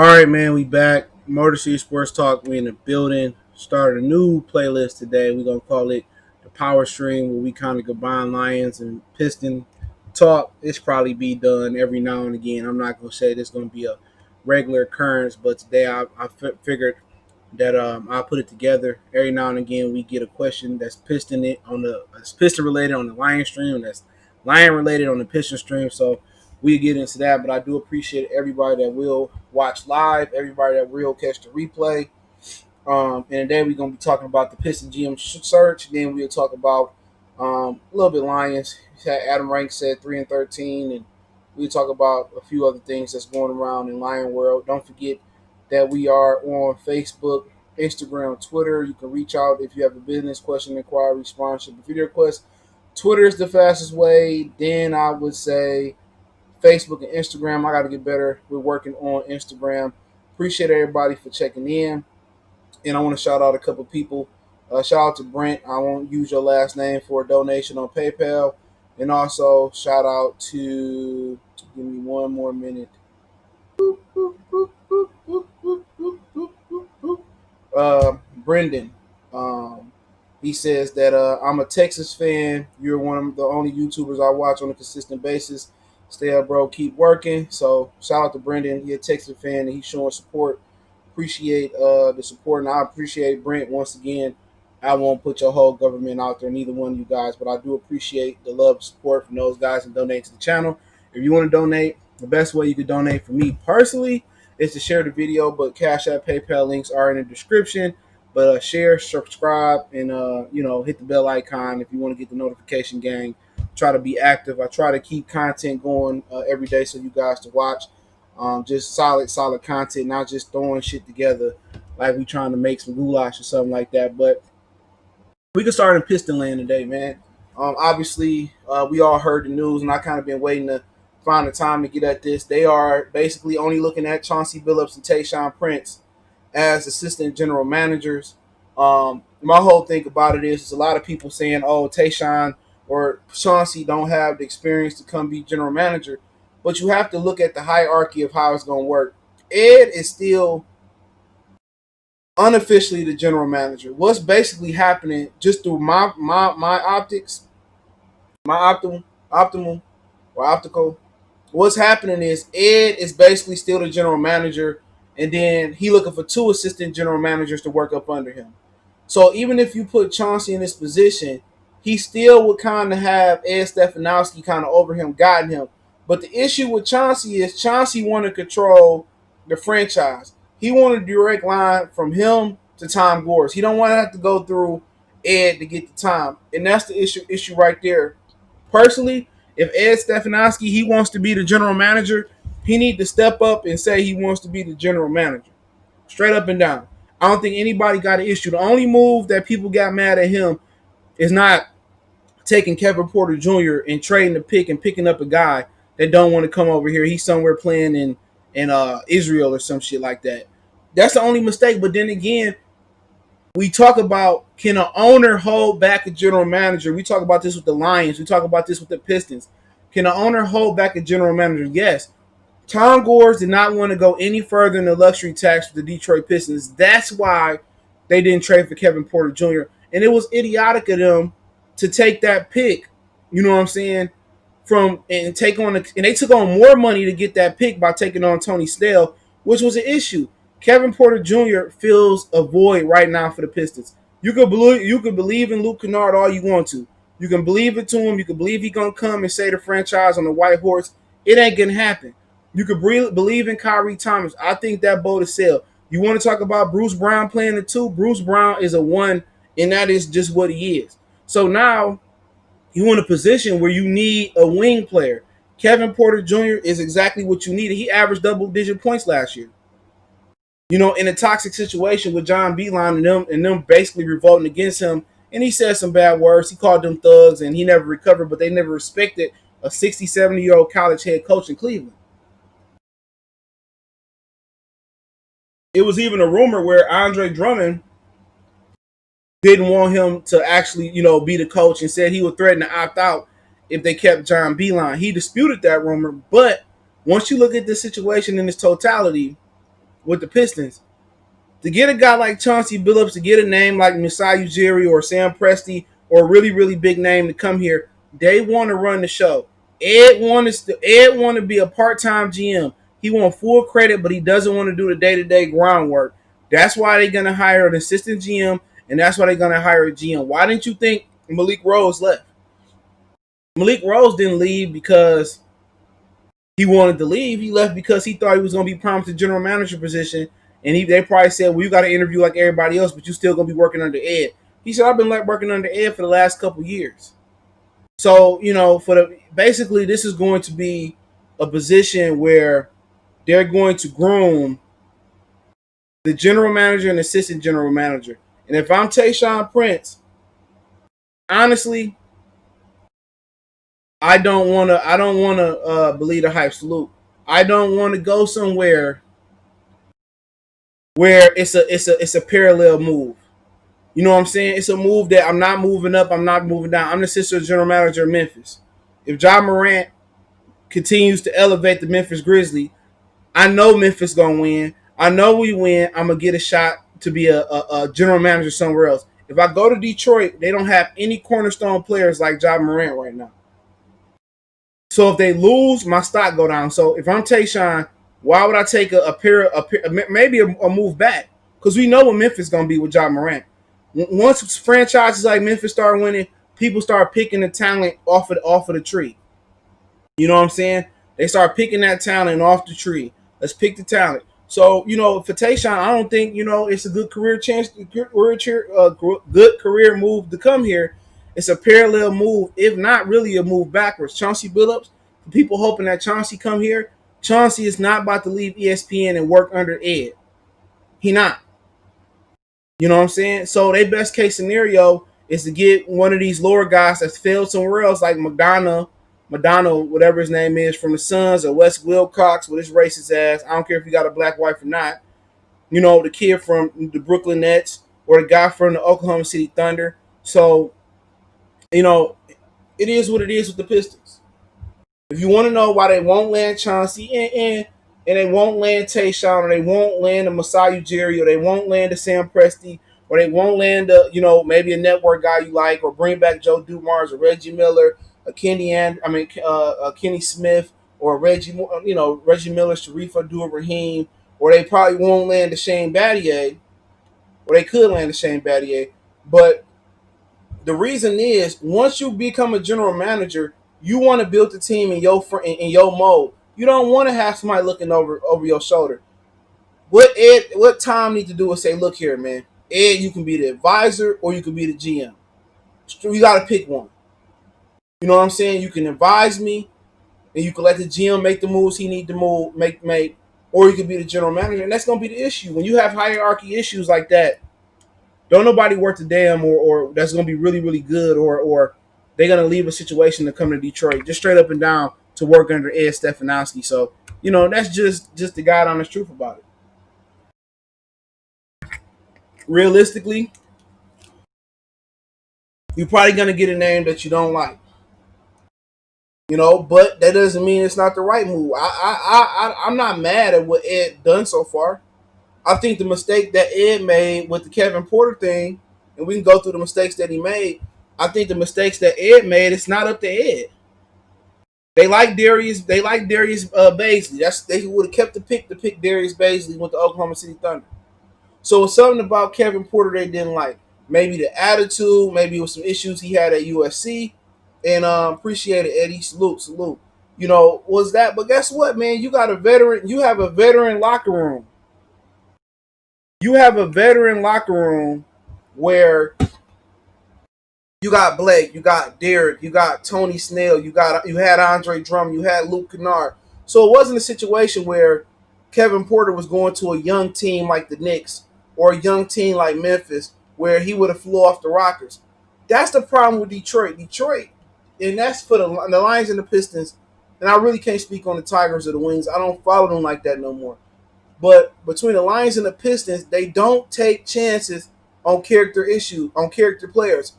All right, man, we back. Motor City Sports Talk. We in the building. Started a new playlist today. We're gonna call it the Power Stream, where we kind of combine Lions and Piston talk. It's probably be done every now and again. I'm not gonna say this gonna be a regular occurrence, but today I figured that I'll put it together. Every now and again, we get a question that's Piston related on the Lion stream, and that's Lion related on the Piston stream. So we get into that, but I do appreciate everybody that will watch live, everybody that will catch the replay. And today we're gonna be talking about the Piston GM search. Then we'll talk about a little bit Lions. Adam Rank said 3-13, and we'll talk about a few other things that's going around in Lion world. Don't forget that we are on Facebook, Instagram, Twitter. You can reach out if you have a business question, inquiry, sponsorship, video request. Twitter is the fastest way. Then I would say Facebook and Instagram. I got to get better. We're working on Instagram. Appreciate everybody for checking in. And I want to shout out a couple people. Shout out to Brent. I won't use your last name for a donation on PayPal. And also shout out to give me one more minute. Brendan. He says that I'm a Texas fan. You're one of the only YouTubers I watch on a consistent basis. Stay up, bro. Keep working. So shout out to Brendan. He's a Texas fan and he's showing support. Appreciate the support, and I appreciate Brent once again. I won't put your whole government out there, neither one of you guys, but I do appreciate the love and support from those guys and donate to the channel. If you want to donate, the best way you could donate for me personally is to share the video, but Cash App, PayPal links are in the description. But share, subscribe, and hit the bell icon if you want to get the notification gang. Try to be active. I try to keep content going every day so you guys to watch. Just solid content, not just throwing shit together like we trying to make some goulash or something like that. But we can start in Piston Land today, man. Obviously, we all heard the news, and I kind of been waiting to find the time to get at this. They are basically only looking at Chauncey Billups and Tayshaun Prince as assistant general managers. My whole thing about it is a lot of people saying, oh, Tayshaun or Chauncey don't have the experience to come be general manager. But you have to look at the hierarchy of how it's going to work. Ed is still unofficially the general manager. What's basically happening just through my optics, my optimal or optical, what's happening is Ed is basically still the general manager, and then he looking for two assistant general managers to work up under him. So even if you put Chauncey in this position, he still would kind of have Ed Stefanowski kind of over him, guiding him. But the issue with Chauncey is Chauncey want to control the franchise. He want a direct line from him to Tom Gores. He don't want to have to go through Ed to get the time. And that's the issue right there. Personally, if Ed Stefanowski, he wants to be the general manager, he need to step up and say he wants to be the general manager. Straight up and down. I don't think anybody got an issue. The only move that people got mad at him is not taking Kevin Porter Jr. and trading the pick and picking up a guy that don't want to come over here. He's somewhere playing in Israel or some shit like that. That's the only mistake. But then again, we talk about, can an owner hold back a general manager? We talk about this with the Lions. We talk about this with the Pistons. Can an owner hold back a general manager? Yes. Tom Gores did not want to go any further in the luxury tax with the Detroit Pistons. That's why they didn't trade for Kevin Porter Jr. And it was idiotic of them to take that pick. You know what I'm saying? And they took on more money to get that pick by taking on Tony Snell, which was an issue. Kevin Porter Jr. fills a void right now for the Pistons. You could believe in Luke Kennard all you want to. You can believe it to him. You can believe he's gonna come and say the franchise on the white horse. It ain't gonna happen. You could believe in Kyrie Thomas. I think that boat is sailed. You want to talk about Bruce Brown playing the two? Bruce Brown is a one, and that is just what he is. So now you're in a position where you need a wing player. Kevin Porter Jr. is exactly what you needed. He averaged double-digit points last year. In a toxic situation with John Beilein and them basically revolting against him, and he said some bad words. He called them thugs, and he never recovered, but they never respected a 60, 70-year-old college head coach in Cleveland. It was even a rumor where Andre Drummond didn't want him to actually, be the coach and said he would threaten to opt out if they kept John Beilein. He disputed that rumor, but once you look at this situation in its totality, with the Pistons. To get a guy like Chauncey Billups, to get a name like Masai Ujiri or Sam Presti or a really, really big name to come here, they want to run the show. Ed want to be a part-time GM. He want full credit, but he doesn't want to do the day-to-day groundwork. That's why they're going to hire an assistant GM, and that's why they're going to hire a GM. Why didn't you think Malik Rose left? Malik Rose didn't leave because he wanted to leave. He left because he thought he was going to be promised a general manager position, and they probably said, well, you got to interview like everybody else, but you still going to be working under Ed. He said, I've been working under Ed for the last couple years. So, basically this is going to be a position where they're going to groom the general manager and assistant general manager. And if I'm Tayshaun Prince, honestly, I don't want to believe the hype. Salute. I don't want to go somewhere where it's a parallel move. You know what I'm saying? It's a move that I'm not moving up, I'm not moving down. I'm the assistant general manager of Memphis. If Ja Morant continues to elevate the Memphis Grizzlies, I know Memphis gonna win. I know we win. I'm gonna get a shot to be a general manager somewhere else. If I go to Detroit, they don't have any cornerstone players like Ja Morant right now. So if they lose, my stock go down. So if I'm Tayshaun, why would I take maybe a move back? Because we know what Memphis is gonna be with Ja Morant. Once franchises like Memphis start winning, people start picking the talent off of the tree. You know what I'm saying? They start picking that talent off the tree. Let's pick the talent. So, for Tayshaun, I don't think, it's a good career good career move to come here. It's a parallel move, if not really a move backwards. Chauncey Billups, for people hoping that Chauncey come here, Chauncey is not about to leave ESPN and work under Ed. He not. You know what I'm saying? So their best case scenario is to get one of these lower guys that's failed somewhere else, like Madonna, whatever his name is, from the Suns, or Wes Wilcox with his racist ass. I don't care if he got a black wife or not. The kid from the Brooklyn Nets or the guy from the Oklahoma City Thunder. So, it is what it is with the Pistons. If you want to know why they won't land Chauncey and they won't land Tayshaun, or they won't land a Masai Ujiri, or they won't land a Sam Presti, or they won't land maybe a network guy you like, or bring back Joe Dumars or Reggie Miller, Kenny Smith, or Reggie Miller, Sharif Abdul-Rahim, or they probably won't land the Shane Battier, or they could land the Shane Battier. But the reason is, once you become a general manager, you want to build the team in your mode. You don't want to have somebody looking over your shoulder. What Tom needs to do is say, look here, man. Ed, you can be the advisor or you can be the GM. You got to pick one. You know what I'm saying? You can advise me, and you can let the GM make the moves he need to make, or you can be the general manager, and that's going to be the issue. When you have hierarchy issues like that, don't nobody worth a damn, or that's going to be really, really good, or they're going to leave a situation to come to Detroit, just straight up and down, to work under Ed Stefanowski. So, that's just the God honest truth about it. Realistically, you're probably going to get a name that you don't like. But that doesn't mean it's not the right move. I'm not mad at what Ed done so far. I think the mistake that Ed made with the Kevin Porter thing, and we can go through the mistakes that he made. I think the mistakes that Ed made, it's not up to Ed. They like Darius. They like Darius Baisley. They would have kept the pick to pick Darius Baisley with the Oklahoma City Thunder. So it's something about Kevin Porter they didn't like. Maybe the attitude. Maybe it was some issues he had at USC. And appreciate it, Eddie. Salute. Was that? But guess what, man? You got a veteran. You have a veteran locker room. You have a veteran locker room where you got Blake, you got Derek, you got Tony Snell, you had Andre Drummond, you had Luke Kennard. So it wasn't a situation where Kevin Porter was going to a young team like the Knicks or a young team like Memphis where he would have flew off the rockers. That's the problem with Detroit. And that's for the Lions and the Pistons. And I really can't speak on the Tigers or the Wings. I don't follow them like that no more. But between the Lions and the Pistons, they don't take chances on character players.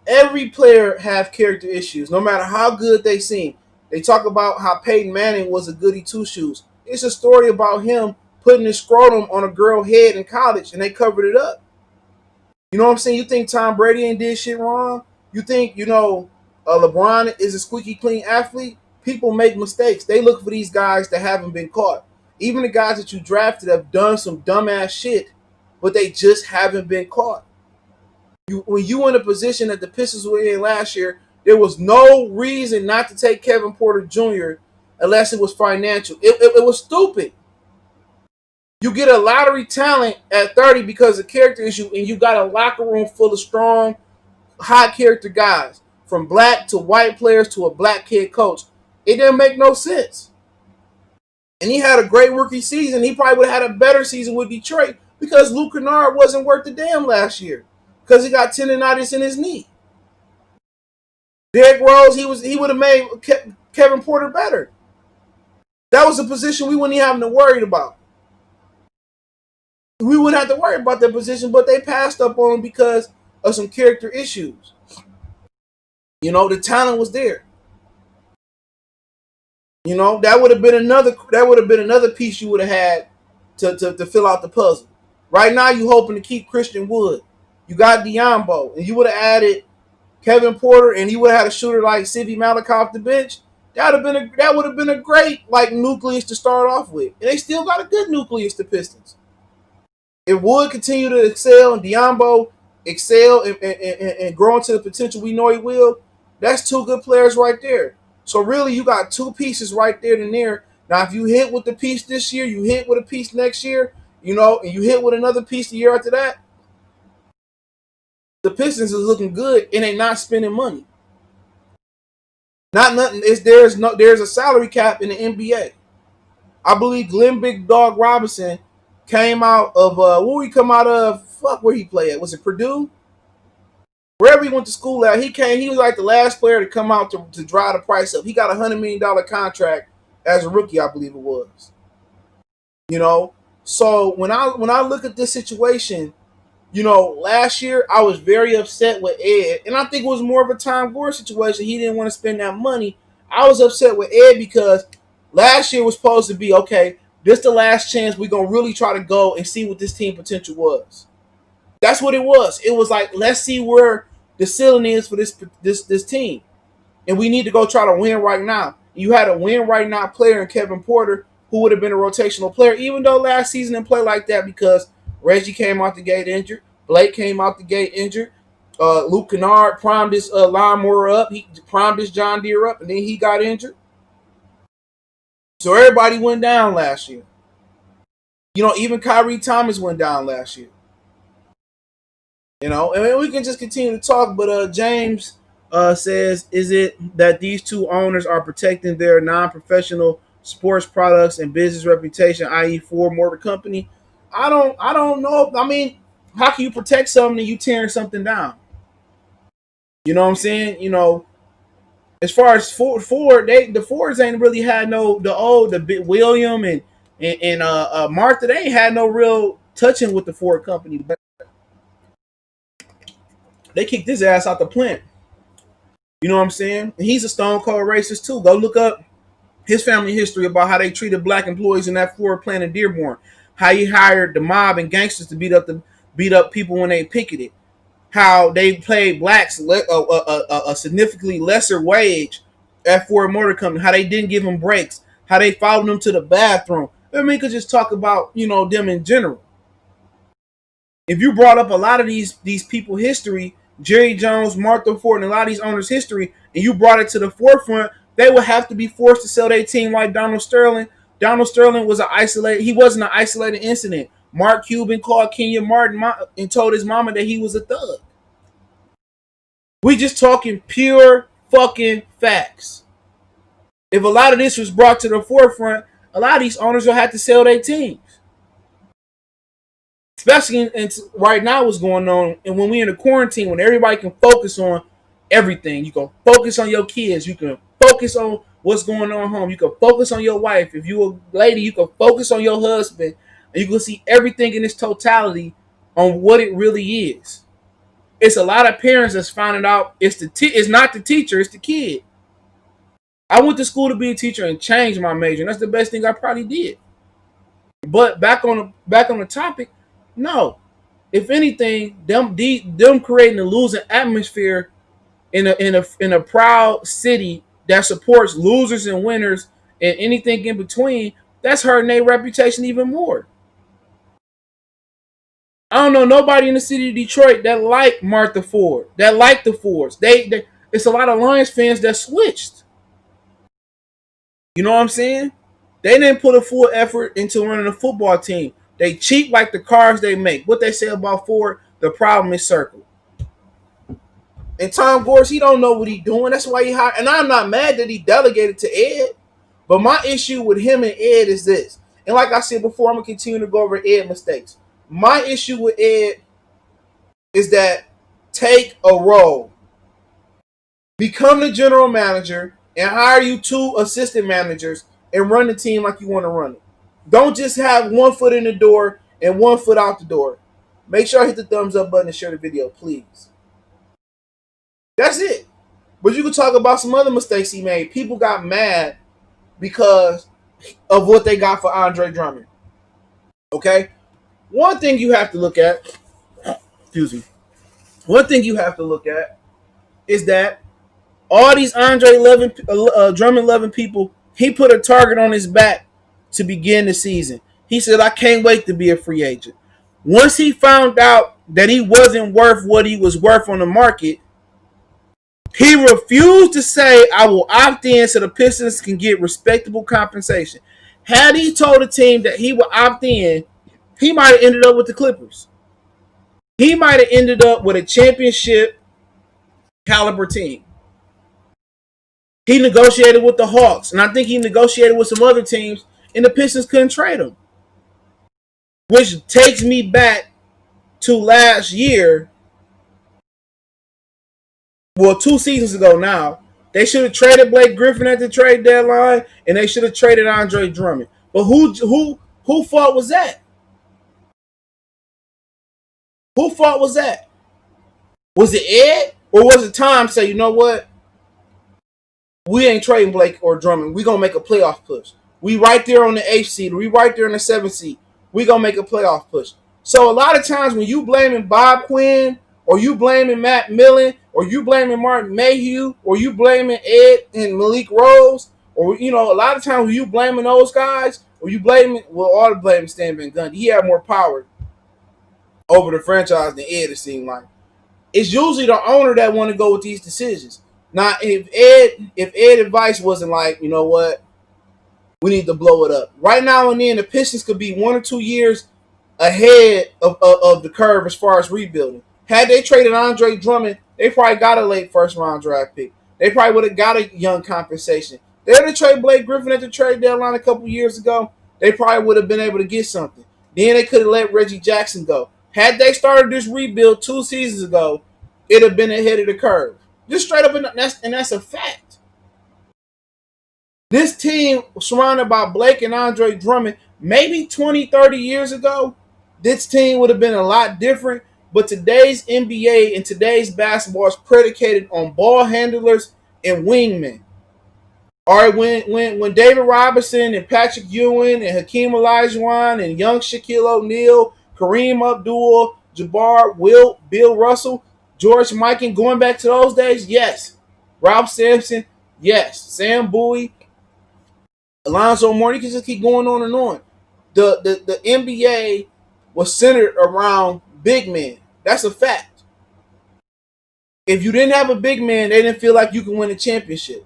Every player have character issues, no matter how good they seem. They talk about how Peyton Manning was a goody two-shoes. It's a story about him putting his scrotum on a girl's head in college and they covered it up. You know what I'm saying? You think Tom Brady ain't did shit wrong? You think, LeBron is a squeaky clean athlete? People make mistakes. They look for these guys that haven't been caught. Even the guys that you drafted have done some dumbass shit, but they just haven't been caught. When you in a position that the Pistons were in last year, there was no reason not to take Kevin Porter Jr. unless it was financial. It was stupid. You get a lottery talent at 30 because of character issue, and you got a locker room full of strong, high character guys, from black to white players to a black head coach. It didn't make no sense. And he had a great rookie season. He probably would have had a better season with Detroit because Luke Kennard wasn't worth the damn last year because he got tendonitis in his knee. Derrick Rose, he would have made Kevin Porter better. That was a position we wouldn't even have to worry about. We wouldn't have to worry about that position, but they passed up on him because of some character issues. The talent was there. That would have been another piece you would have had to fill out the puzzle. Right now, you hoping to keep Christian Wood. You got Diambo, and you would have added Kevin Porter, and you would have had a shooter like Sivi Malak off the bench. That would have been a great nucleus to start off with. And they still got a good nucleus, the Pistons. If Wood continue to excel and Diambo excel and grow into the potential we know he will, that's two good players right there. So really, you got two pieces right there and there. Now, if you hit with the piece this year, you hit with a piece next year, and you hit with another piece the year after that, the Pistons is looking good and they not spending money. Not nothing. There's a salary cap in the NBA. I believe Glenn Big Dog Robinson came out of where he come out of? Fuck, where he played at? Was it Purdue? Wherever he went to school at, he was like the last player to come out to drive the price up. He got $100 million contract as a rookie, I believe it was. So when I look at this situation, last year I was very upset with Ed, and I think it was more of a Tom Gore situation. He didn't want to spend that money. I was upset with Ed because last year was supposed to be, okay, this the last chance we're going to really try to go and see what this team potential was. That's what it was. It was like, let's see where the ceiling is for this team. And we need to go try to win right now. You had a win right now player in Kevin Porter who would have been a rotational player, even though last season didn't play like that because Reggie came out the gate injured. Blake came out the gate injured. Luke Kennard primed his lawnmower up. He primed his John Deere up, and then he got injured. So everybody went down last year. Even Kyrie Thomas went down last year. And we can just continue to talk, but James says, is it that these two owners are protecting their non-professional sports products and business reputation, i.e. Ford Motor Company? I don't know. I mean, how can you protect something and you tearing something down? You know what I'm saying? As far as Ford, the Fords ain't really had the William and Martha. They ain't had no real touching with the Ford company. But they kicked his ass out the plant. You know what I'm saying? And he's a stone cold racist too. Go look up his family history about how they treated black employees in that Ford plant in Dearborn. How he hired the mob and gangsters to beat up people when they picketed. How they paid blacks a significantly lesser wage at Ford Motor Company. How they didn't give them breaks. How they followed them to the bathroom. I mean, we could just talk about them in general. If you brought up a lot of these people history, Jerry Jones, Martha Ford, and a lot of these owners' history, and you brought it to the forefront, they would have to be forced to sell their team like Donald Sterling. Donald Sterling was he wasn't an isolated incident. Mark Cuban called Kenya Martin and told his mama that he was a thug. We just talking pure fucking facts. If a lot of this was brought to the forefront, a lot of these owners will have to sell their teams. Especially right now what's going on, and when we're in a quarantine, when everybody can focus on everything. You can focus on your kids. You can focus on what's going on home. You can focus on your wife. If you're a lady, you can focus on your husband. And you can see everything in its totality on what it really is. It's a lot of parents that's finding out it's not the teacher, it's the kid. I went to school to be a teacher and changed my major. And that's the best thing I probably did. But back on the topic, no. If anything, them creating a losing atmosphere in a proud city that supports losers and winners and anything in between, that's hurting their reputation even more. I don't know nobody in the city of Detroit that like Martha Ford, that like the Fords. They it's a lot of Lions fans that switched. You know what I'm saying? They didn't put a full effort into running a football team. They cheap like the cars they make. What they say about Ford, the problem is circle. And Tom Gores, he don't know what he doing. That's why he hired. And I'm not mad that he delegated to Ed. But my issue with him and Ed is this. And like I said before, I'm gonna continue to go over Ed mistakes. My issue with Ed is that take a role, become the general manager, and hire you 2 assistant managers and run the team like you want to run it. Don't just have 1 foot in the door and 1 foot out the door. Make sure I hit the thumbs up button and share the video, please. That's it. But you can talk about some other mistakes he made. People got mad because of what they got for Andre Drummond. Okay? One thing you have to look at, excuse me, one thing you have to look at is that all these Drummond loving people, he put a target on his back to begin the season. He said, I can't wait to be a free agent. Once he found out that he wasn't worth what he was worth on the market, he refused to say, I will opt in so the Pistons can get respectable compensation. Had he told the team that he would opt in, he might have ended up with the Clippers. He might have ended up with a championship caliber team. He negotiated with the Hawks, and I think he negotiated with some other teams, and the Pistons couldn't trade him. Which takes me back to last year. Well, 2 seasons ago now. They should have traded Blake Griffin at the trade deadline, and they should have traded Andre Drummond. But who fault was that? Who fault was that? Was it Ed? Or was it Tom say, you know what? We ain't trading Blake or Drummond. We gonna make a playoff push. We right there on the 8th seed. We right there in the 7th seed. We gonna make a playoff push. So a lot of times when you blaming Bob Quinn, or you blaming Matt Millen, or you blaming Martin Mayhew, or you blaming Ed and Malik Rose, or a lot of times when you blaming those guys, or you blaming, well, all the blame Stan Van Gundy. He had more power over the franchise than Ed, it seemed like. It's usually the owner that want to go with these decisions. Now, if Ed advice wasn't like, you know what, we need to blow it up. Right now and then, the Pistons could be 1 or 2 years ahead of the curve as far as rebuilding. Had they traded Andre Drummond, they probably got a late first-round draft pick. They probably would have got a young compensation. They had to trade Blake Griffin at the trade deadline a couple years ago. They probably would have been able to get something. Then they could have let Reggie Jackson go. Had they started this rebuild 2 seasons ago, it'd have been ahead of the curve. Just straight up, and that's a fact. This team surrounded by Blake and Andre Drummond, maybe 20, 30 years ago, this team would have been a lot different. But today's NBA and today's basketball is predicated on ball handlers and wingmen. All right, when David Robinson and Patrick Ewing and Hakeem Olajuwon and young Shaquille O'Neal, Kareem Abdul-Jabbar, Bill Russell, George Mikan, going back to those days, yes. Ralph Sampson, yes. Sam Bowie, Alonzo Mourning, you can just keep going on and on. The NBA was centered around big men. That's a fact. If you didn't have a big man, they didn't feel like you could win a championship.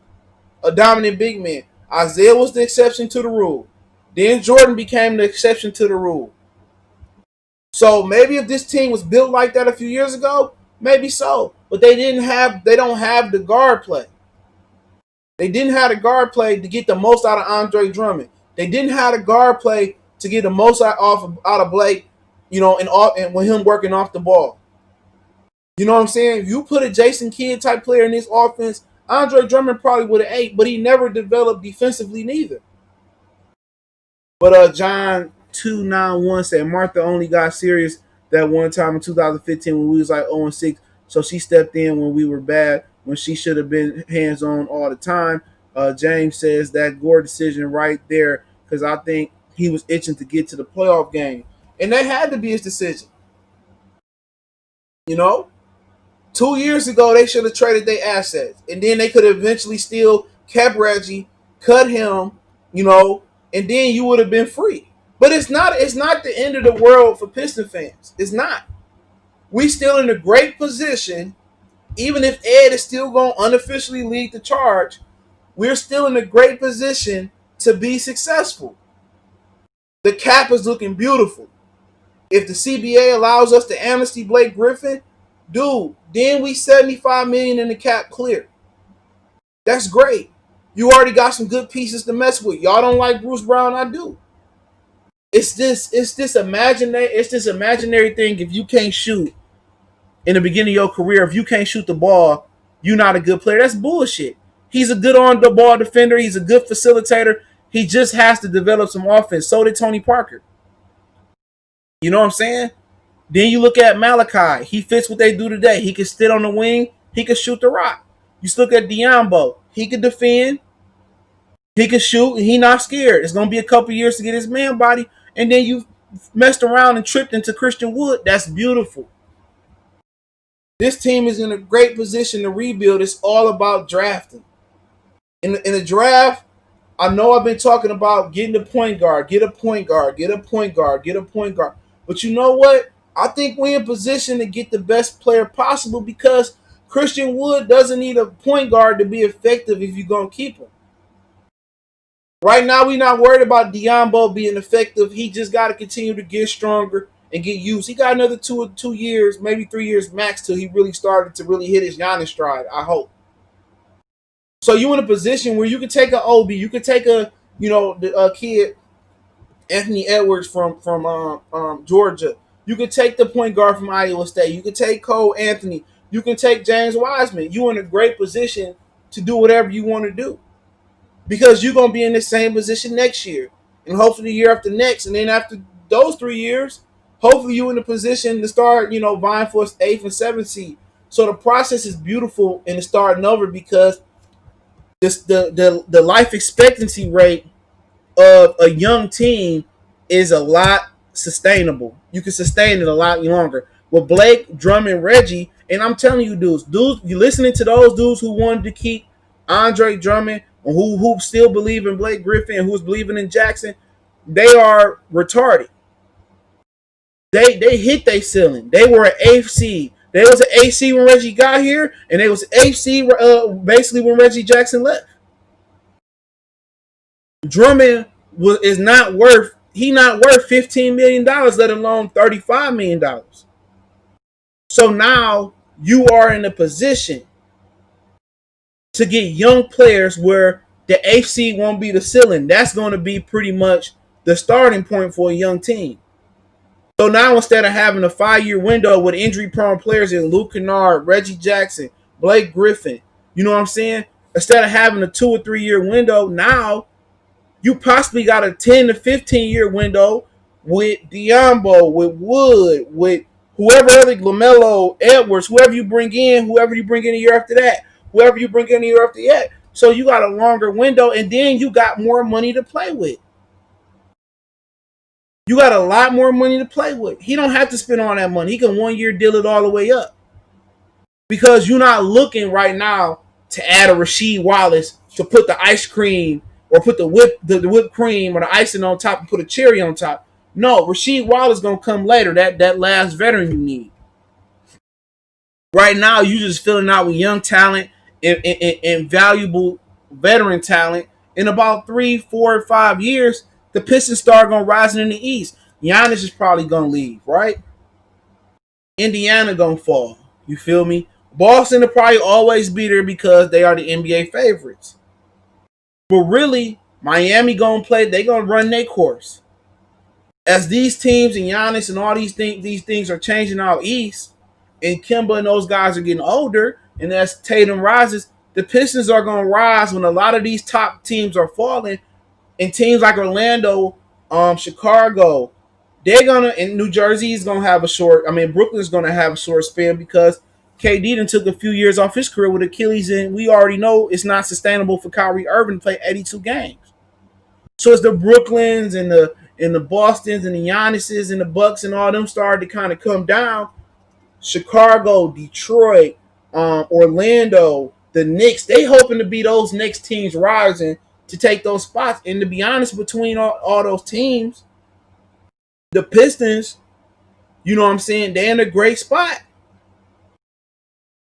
A dominant big man. Isaiah was the exception to the rule. Then Jordan became the exception to the rule. So maybe if this team was built like that a few years ago, maybe so. But they don't have the guard play. They didn't have the guard play to get the most out of Andre Drummond. They didn't have the guard play to get the most out of Blake, and with him working off the ball. You know what I'm saying? If you put a Jason Kidd type player in this offense, Andre Drummond probably would have ate, but he never developed defensively neither. But John 291 said Martha only got serious that one time in 2015 when we was like 0-6. So she stepped in when we were bad, when she should have been hands-on all the time. James says that Gore decision right there, because I think he was itching to get to the playoff game. And that had to be his decision. You know? 2 years ago, they should have traded their assets. And then they could have eventually still kept Reggie, cut him, you know, and then you would have been free. But it's not the end of the world for Piston fans. It's not. We still in a great position, even if Ed is still going to unofficially lead the charge, we're still in a great position to be successful. The cap is looking beautiful. If the CBA allows us to amnesty Blake Griffin, dude, then we $75 million in the cap clear. That's great. You already got some good pieces to mess with. Y'all don't like Bruce Brown, I do. It's this imaginary thing. If you can't shoot in the beginning of your career, if you can't shoot the ball, you're not a good player. That's bullshit. He's a good on the ball defender. He's a good facilitator. He just has to develop some offense. So did Tony Parker. You know what I'm saying? Then you look at Malachi. He fits what they do today. He can sit on the wing. He can shoot the rock. You look at Diambo. He can defend. He can shoot. And he not scared. It's going to be a couple years to get his man body. And then you messed around and tripped into Christian Wood. That's beautiful. This team is in a great position to rebuild. It's all about drafting. In the draft, I know I've been talking about getting a point guard, get a point guard, get a point guard, get a point guard. But you know what? I think we're in position to get the best player possible because Christian Wood doesn't need a point guard to be effective if you're going to keep him. Right now, we're not worried about Diambo being effective. He just got to continue to get stronger and get used. He got another 2 years, maybe 3 years max till he really started to really hit his Giannis stride, I hope. So you're in a position where you can take an Obi, you can take a kid, Anthony Edwards from Georgia. You can take the point guard from Iowa State. You can take Cole Anthony. You can take James Wiseman. You're in a great position to do whatever you want to do because you're going to be in the same position next year and hopefully the year after next. And then after those 3 years, hopefully you're in a position to start, vying for 8th and 7th seed. So the process is beautiful and it's starting over because the life expectancy rate of a young team is a lot sustainable. You can sustain it a lot longer. With Blake, Drummond, Reggie, and I'm telling you, dudes, you listening to those dudes who wanted to keep Andre Drummond, who still believe in Blake Griffin, who's believing in Jackson, they are retarded. They hit their ceiling. They were an 8th seed. They was an 8th seed when Reggie got here, and they was 8th seed basically when Reggie Jackson left. Drummond is not worth $15 million, let alone $35 million. So now you are in a position to get young players where the 8th seed won't be the ceiling. That's going to be pretty much the starting point for a young team. So now instead of having a 5-year window with injury-prone players in Luke Kennard, Reggie Jackson, Blake Griffin, you know what I'm saying? Instead of having a 2 or 3 year window, now you possibly got a 10 to 15-year window with Diambo, with Wood, with whoever other, LaMelo, Edwards, whoever you bring in a year after that, whoever you bring in a year after that. So you got a longer window, and then you got more money to play with. You got a lot more money to play with. He don't have to spend all that money. He can 1 year deal it all the way up. Because you're not looking right now to add a Rasheed Wallace to put the ice cream or put the whipped cream or the icing on top and put a cherry on top. No, Rasheed Wallace is going to come later. That last veteran you need. Right now, you just filling out with young talent and valuable veteran talent. In about 3, 4, 5 years, the Pistons start going rising in the East. Giannis is probably going to leave, right? Indiana going to fall. You feel me? Boston will probably always be there because they are the NBA favorites. But really, Miami going to play. They going to run their course. As these teams and Giannis and all these things are changing out East, and Kemba and those guys are getting older, and as Tatum rises, the Pistons are going to rise when a lot of these top teams are falling. And teams like Orlando, Chicago, they're gonna, and New Jersey is gonna have Brooklyn's gonna have a short span because KD done took a few years off his career with Achilles, and we already know it's not sustainable for Kyrie Irving to play 82 games. So it's the Brooklyns and and the Bostons and the Giannis's and the Bucks and all them started to kind of come down, Chicago, Detroit, Orlando, the Knicks, they hoping to be those next teams rising to take those spots. And to be honest, between all those teams, the Pistons, you know what I'm saying, they're in a great spot.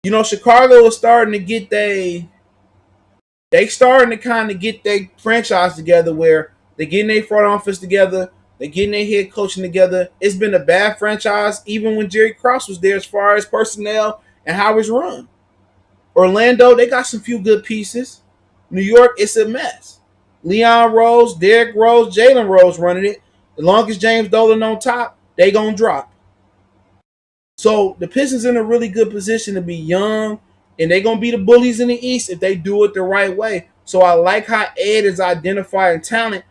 You know, Chicago is starting to get they starting to kind of get their franchise together where they're getting their front office together, they're getting their head coaching together. It's been a bad franchise even when Jerry Krause was there as far as personnel and how it's run. Orlando, they got some few good pieces. New York, it's a mess. Leon Rose, Derrick Rose, Jalen Rose running it. As long as James Dolan on top, they gonna drop. So the Pistons in a really good position to be young, and they're gonna be the bullies in the East if they do it the right way. So I like how Ed is identifying talent.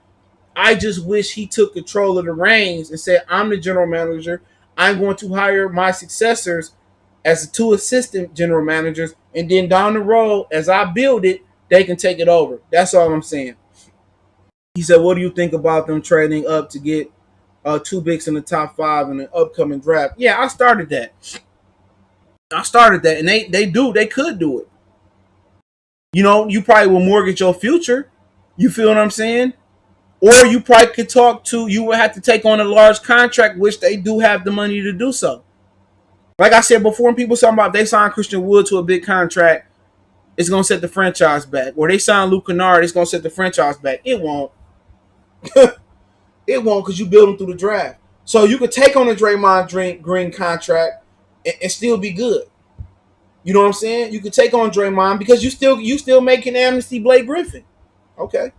I just wish he took control of the reins and said, I'm the general manager. I'm going to hire my successors as the two assistant general managers, and then down the road, as I build it, they can take it over. That's all I'm saying. He said, what do you think about them trading up to get two bigs in the top 5 in the upcoming draft? Yeah, I started that. And they could do it. You know, you probably will mortgage your future. You feel what I'm saying? Or you probably could you would have to take on a large contract, which they do have the money to do so. Like I said before, when people talking about they signed Christian Wood to a big contract, it's going to set the franchise back. Or they signed Luke Kennard, it's going to set the franchise back. It won't. It won't, because you build them through the draft. So you could take on a Draymond Green contract and still be good. You know what I'm saying? You could take on Draymond because you still making amnesty Blake Griffin. Okay.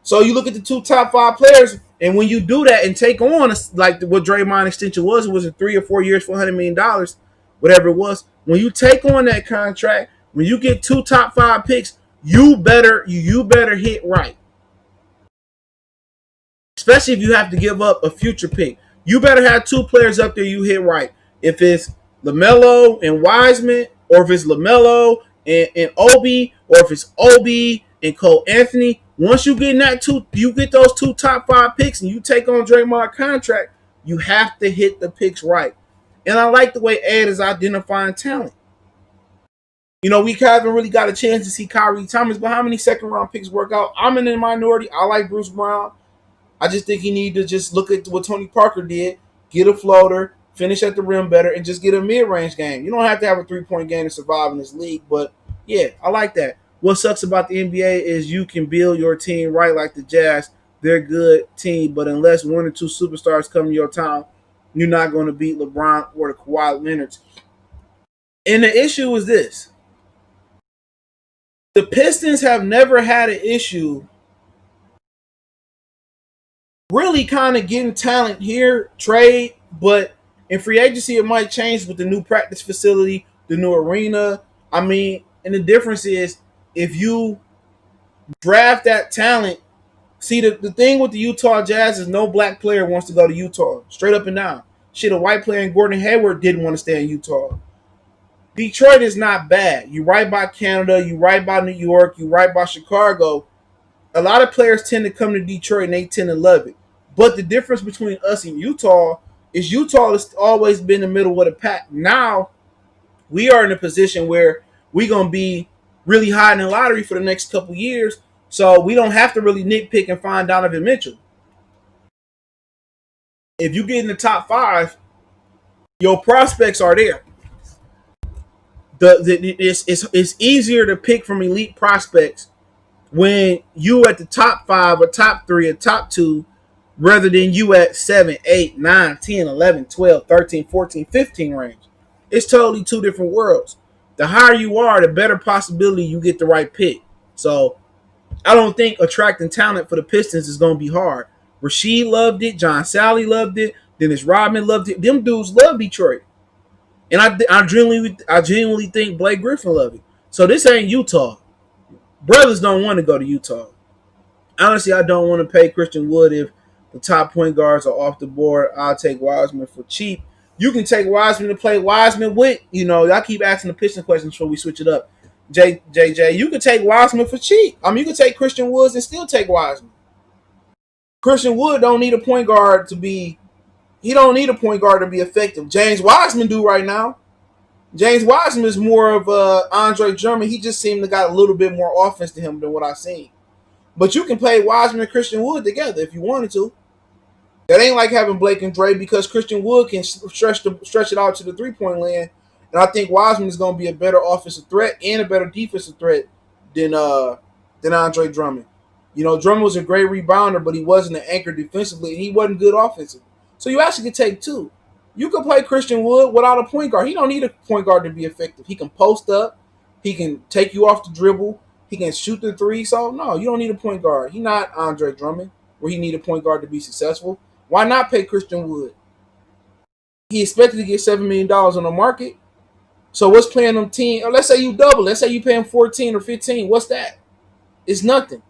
So you look at the two top 5 players, and when you do that and take on like what Draymond extension was, it was in 3 or 4 years for $100 million, whatever it was. When you take on that contract, when you get 2 top 5 picks, you better hit right. Especially if you have to give up a future pick. You better have 2 players up there you hit right. If it's LaMelo and Wiseman, or if it's LaMelo and Obi, or if it's Obi and Cole Anthony, once you get you get those 2 top 5 picks and you take on Draymond contract, you have to hit the picks right. And I like the way Ed is identifying talent. You know, we haven't really got a chance to see Kyrie Thomas, but how many second round picks work out? I'm in the minority. I like Bruce Brown. I just think he need to just look at what Tony Parker did, get a floater, finish at the rim better, and just get a mid-range game. You don't have to have a 3-point game to survive in this league, but yeah, I like that. What sucks about the NBA is you can build your team right like the Jazz. They're a good team, but unless 1 or 2 superstars come to your town, you're not going to beat LeBron or the Kawhi Leonards. And the issue is this. The Pistons have never had an issue really kind of getting talent here, trade, but in free agency it might change with the new practice facility, the new arena. I mean, and the difference is if you draft that talent, see the thing with the Utah Jazz is no black player wants to go to Utah, straight up and down. Shit, a white player in Gordon Hayward didn't want to stay in Utah. Detroit is not bad. You right by Canada, you right by New York, you right by Chicago. A lot of players tend to come to Detroit and they tend to love it. But the difference between us and Utah has always been in the middle of the pack. Now, we are in a position where we're going to be really high in the lottery for the next couple years, so we don't have to really nitpick and find Donovan Mitchell. If you get in the top 5, your prospects are there. It's easier to pick from elite prospects when you at the top 5 or top 3 or top 2 rather than you at 7, 8, 9, 10, 11, 12, 13, 14, 15 range. It's totally 2 different worlds. The higher you are, the better possibility you get the right pick. So I don't think attracting talent for the Pistons is going to be hard. Rasheed loved it. John Sally loved it. Dennis Rodman loved it. Them dudes love Detroit. And I genuinely think Blake Griffin loved it. So this ain't Utah. Brothers don't want to go to Utah. Honestly, I don't want to pay Christian Wood if the top point guards are off the board. I'll take Wiseman for cheap. You can take Wiseman to play Wiseman with, I keep asking the Pistons questions before we switch it up. JJ, you can take Wiseman for cheap. I mean, you can take Christian Woods and still take Wiseman. Christian Wood don't need a point guard to be. He don't need a point guard to be effective. James Wiseman do right now. James Wiseman is more of Andre Drummond. He just seemed to got a little bit more offense to him than what I've seen. But you can play Wiseman and Christian Wood together if you wanted to. That ain't like having Blake and Dre because Christian Wood can stretch it out to the 3-point land, and I think Wiseman is going to be a better offensive threat and a better defensive threat than Andre Drummond. You know, Drummond was a great rebounder, but he wasn't an anchor defensively, and he wasn't good offensively. So you actually could take two. You could play Christian Wood without a point guard. He don't need a point guard to be effective. He can post up. He can take you off the dribble. He can shoot the three. So, no, you don't need a point guard. He's not Andre Drummond, where he need a point guard to be successful. Why not pay Christian Wood? He expected to get $7 million on the market. So what's playing them 10? Or let's say you double. Let's say you pay him 14 or 15. What's that? It's nothing.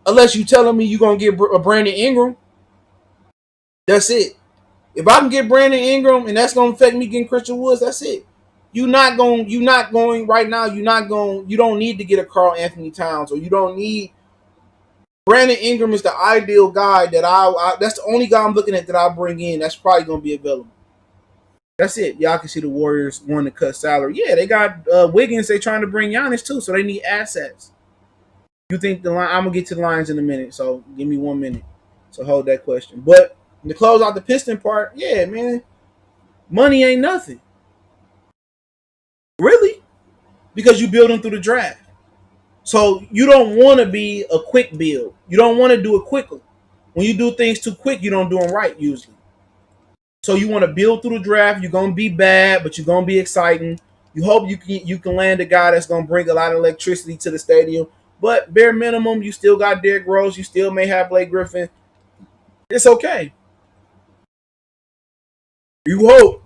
Unless you telling me you're going to get a Brandon Ingram. That's it. If I can get Brandon Ingram and that's going to affect me getting Christian Woods, that's it. You're not going right now. You don't need to get a Karl Anthony Towns, or you don't need. Brandon Ingram is the ideal guy that that's the only guy I'm looking at that I'll bring in. That's probably going to be available. That's it. Y'all can see the Warriors want to cut salary. Yeah, they got Wiggins. They trying to bring Giannis too, so they need assets. You think the line? I'm gonna get to the lines in a minute, so give me 1 minute. So hold that question. But to close out the Piston part, yeah, man, money ain't nothing, really, because you build them through the draft. So you don't want to be a quick build. You don't want to do it quickly. When you do things too quick, you don't do them right usually. So you want to build through the draft. You're gonna be bad, but you're gonna be exciting. You hope you can land a guy that's gonna bring a lot of electricity to the stadium. But bare minimum, you still got Derrick Rose. You still may have Blake Griffin. It's okay. You hope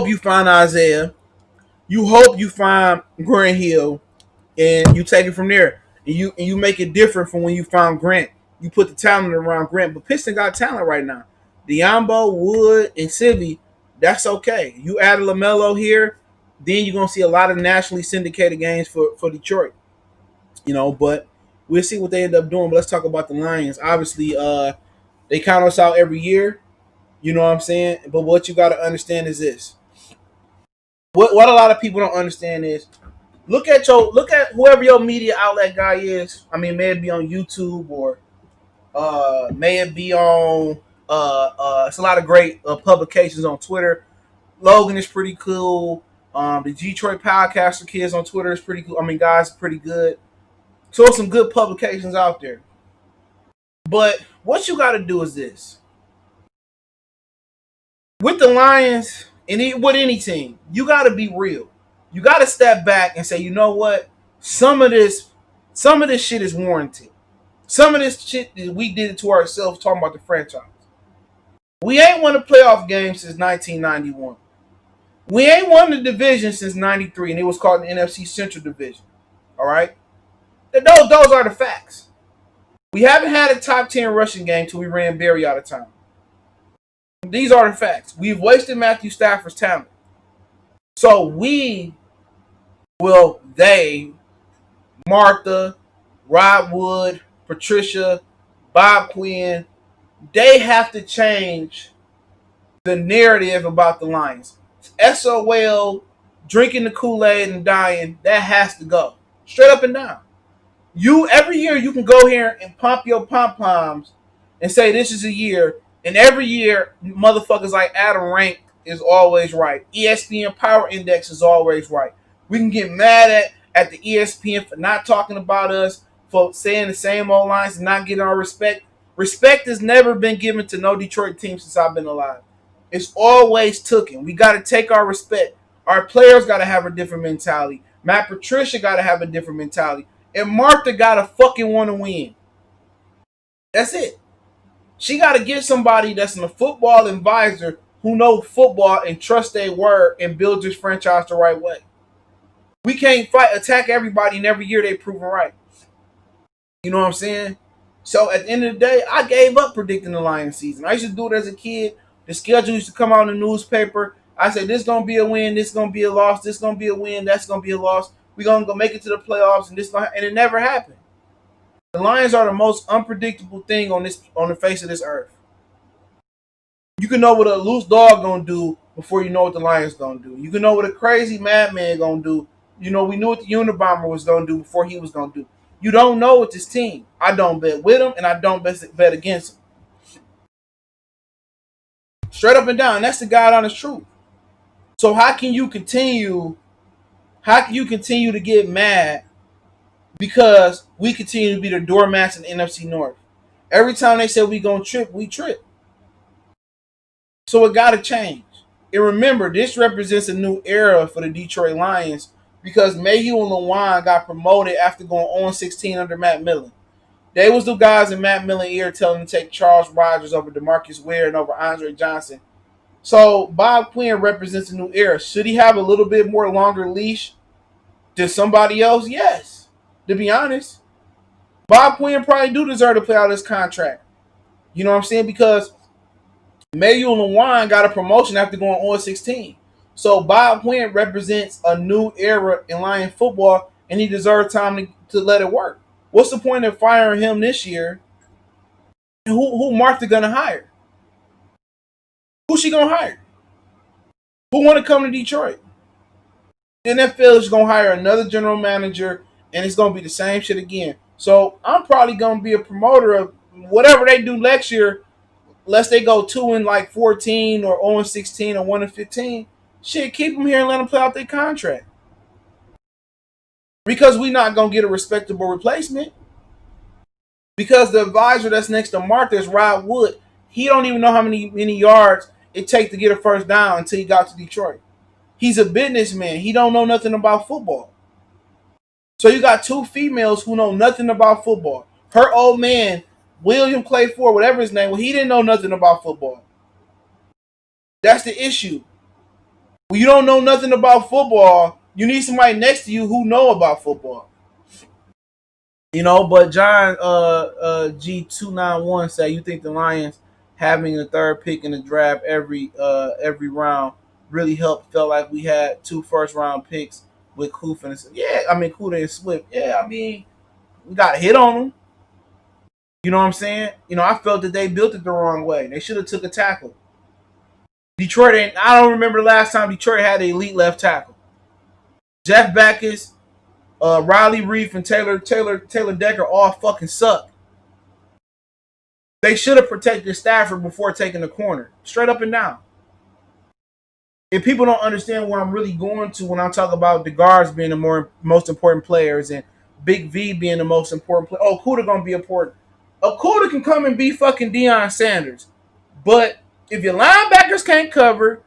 you find Isaiah. You hope you find Grant Hill, and you take it from there. And you make it different from when you found Grant. You put the talent around Grant, but Piston got talent right now. Diambo, Wood, and Sivy, that's okay. You add a LaMelo here, then you're gonna see a lot of nationally syndicated games for Detroit. But we'll see what they end up doing. But let's talk about the Lions. Obviously, they count us out every year. You know what I'm saying? But what you got to understand is this. What a lot of people don't understand is look at whoever your media outlet guy is. I mean, may it be on YouTube or may it be on it's a lot of great publications on Twitter. Logan is pretty cool. The Detroit Podcaster kids on Twitter is pretty cool. I mean, guys, pretty good. So some good publications out there. But what you got to do is this. With the Lions and with any team, you got to be real. You got to step back and say, you know what? Some of this shit is warranted. Some of this shit we did it to ourselves talking about the franchise. We ain't won a playoff game since 1991. We ain't won the division since 93, and it was called the NFC Central Division. All right? Those are the facts. We haven't had a top 10 rushing game till we ran Barry out of town. These are the facts. We've wasted Matthew Stafford's talent. So Martha, Rod Wood, Patricia, Bob Quinn, they have to change the narrative about the Lions. SOL, drinking the Kool-Aid and dying, that has to go. Straight up and down. Every year you can go here and pump your pom-poms and say this is a year, and every year motherfuckers like Adam Rank is always right. ESPN Power Index is always right. We can get mad at the ESPN for not talking about us, for saying the same old lines and not getting our respect. Respect has never been given to no Detroit team since I've been alive. It's always taken. We got to take our respect. Our players got to have a different mentality. Matt Patricia got to have a different mentality. And Martha got to fucking want to win. That's it. She got to get somebody that's a football advisor who knows football and trust their word and build this franchise the right way. We can't attack everybody, and every year they proven right. You know what I'm saying? So at the end of the day, I gave up predicting the Lions season. I used to do it as a kid. The schedule used to come out in the newspaper. I said, this is going to be a win, this is going to be a loss, this is going to be a win, that's going to be a loss. We're going to go make it to the playoffs, and it never happened. The Lions are the most unpredictable thing on the face of this earth. You can know what a loose dog gonna do before you know what the Lions gonna do. You can know what a crazy madman gonna do. You know, we knew what the Unabomber was gonna do before he was gonna do. You don't know with this team. I don't bet with him, and I don't bet against him. Straight up and down. That's the God honest truth. So how can you continue? How can you continue to get mad because we continue to be the doormats in the NFC North? Every time they say we gonna trip, we trip. So it got to change. And remember, this represents a new era for the Detroit Lions because Mayhew and Lewan got promoted after going on 16 under Matt Millen. They was the guys in Matt Millen's ear telling him to take Charles Rogers over DeMarcus Ware and over Andre Johnson. So Bob Quinn represents a new era. Should he have a little bit more longer leash than somebody else? Yes. To be honest, Bob Quinn probably do deserve to play out his contract. You know what I'm saying? Because Mayu and Lewan got a promotion after going on 16. So Bob Quinn represents a new era in Lion football, and he deserves time to let it work. What's the point of firing him this year? Who Martha gonna hire? Who's she gonna hire? Who want to come to Detroit? The NFL is gonna hire another general manager, and it's gonna be the same shit again. So I'm probably gonna be a promoter of whatever they do next year. Unless they go 2-14 or 0-16 or 1-15, shit, keep them here and let them play out their contract. Because we not gonna get a respectable replacement. Because the advisor that's next to Martha is Rod Wood. He don't even know how many yards it takes to get a first down until he got to Detroit. He's a businessman. He don't know nothing about football. So you got two females who know nothing about football. Her old man, William Clay Ford, whatever his name, well, he didn't know nothing about football. That's the issue. When you don't know nothing about football, you need somebody next to you who know about football. You know, but John G291 said you think the Lions having the third pick in the draft every round really helped. Felt like we had two first round picks with Kufa and Kuda and Swift. Yeah, I mean, we got a hit on them. You know what I'm saying? You know, I felt that they built it the wrong way. They should have took a tackle. Detroit ain't. I don't remember the last time Detroit had an elite left tackle. Jeff Backus, Riley Reef, and Taylor Decker all fucking suck. They should have protected Stafford before taking the corner, straight up and down. If people don't understand what I'm really going to when I talk about the guards being the most important players and Big V being the most important player, oh, Kuda gonna be important. Kuda can come and be fucking Deion Sanders, but if your linebackers can't cover,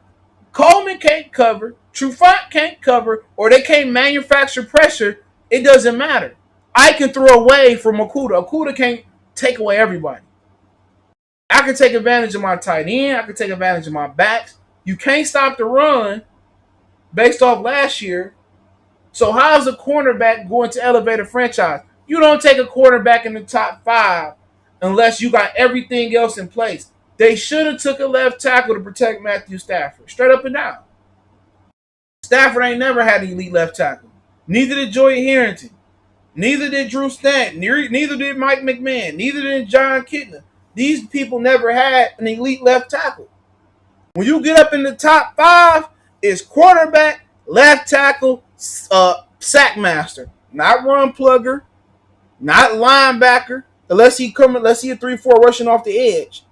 Coleman can't cover, Trufant can't cover, or they can't manufacture pressure, it doesn't matter. I can throw away from Okuda. Okuda can't take away everybody. I can take advantage of my tight end. I can take advantage of my backs. You can't stop the run based off last year. So how's a cornerback going to elevate a franchise? You don't take a quarterback in the top 5 unless you got everything else in place. They should have took a left tackle to protect Matthew Stafford. Straight up and down. Stafford ain't never had an elite left tackle. Neither did Joey Harrington. Neither did Drew Stanton. Neither did Mike McMahon. Neither did John Kitna. These people never had an elite left tackle. When you get up in the top 5, it's quarterback, left tackle, sack master. Not run plugger, not linebacker, unless he a 3-4 rushing off the edge.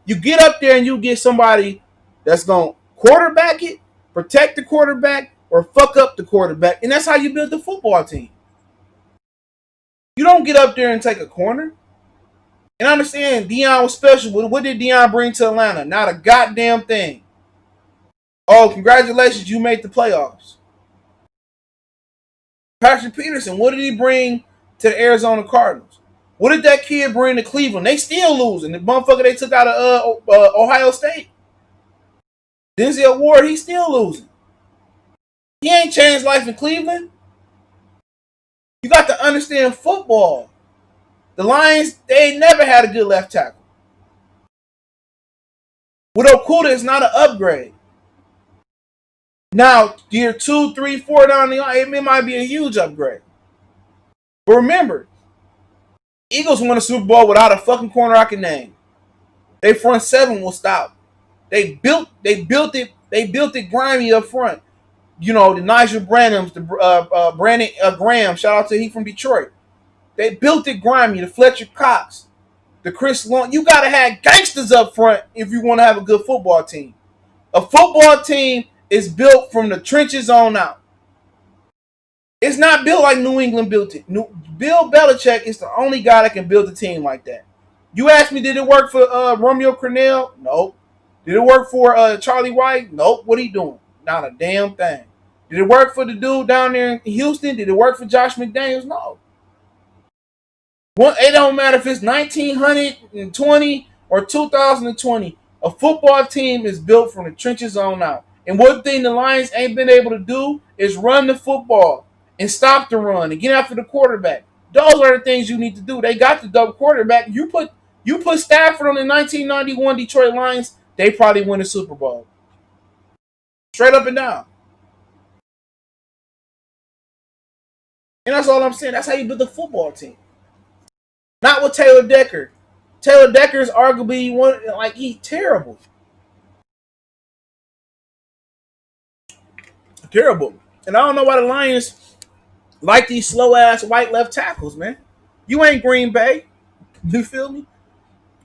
You get up there and you get somebody that's going to quarterback it, protect the quarterback, or fuck up the quarterback. And that's how you build the football team. You don't get up there and take a corner. And I understand Deion was special, but what did Deion bring to Atlanta? Not a goddamn thing. Oh, congratulations, you made the playoffs. Patrick Peterson, what did he bring to the Arizona Cardinals? What did that kid bring to Cleveland? They still losing. The motherfucker they took out of Ohio State. Denzel Ward, he's still losing. He ain't changed life in Cleveland. You got to understand football. The Lions, they ain't never had a good left tackle. With Okuda, it's not an upgrade. Now, year 2, 3, 4 down the line, it might be a huge upgrade. But remember, Eagles won a Super Bowl without a fucking corner I can name. They front seven will stop. They built it grimy up front. You know, the Nigel Branhams, the Brandon Graham, shout out to he from Detroit. They built it grimy, the Fletcher Cox, the Chris Long. You gotta have gangsters up front if you want to have a good football team. A football team is built from the trenches on out. It's not built like New England built it. Bill Belichick is the only guy that can build a team like that. You asked me, did it work for Romeo Crennel? Nope. Did it work for Charlie White? Nope. What are you doing? Not a damn thing. Did it work for the dude down there in Houston? Did it work for Josh McDaniels? No. It don't matter if it's 1920 or 2020. A football team is built from the trenches on out. And one thing the Lions ain't been able to do is run the football and stop the run and get after the quarterback. Those are the things you need to do. They got the double quarterback. You put Stafford on the 1991 Detroit Lions, they probably win the Super Bowl. Straight up and down. And that's all I'm saying. That's how you build a football team. Not with Taylor Decker. Taylor Decker is arguably he's terrible. Terrible. And I don't know why the Lions like these slow ass white left tackles, man. You ain't Green Bay. You feel me?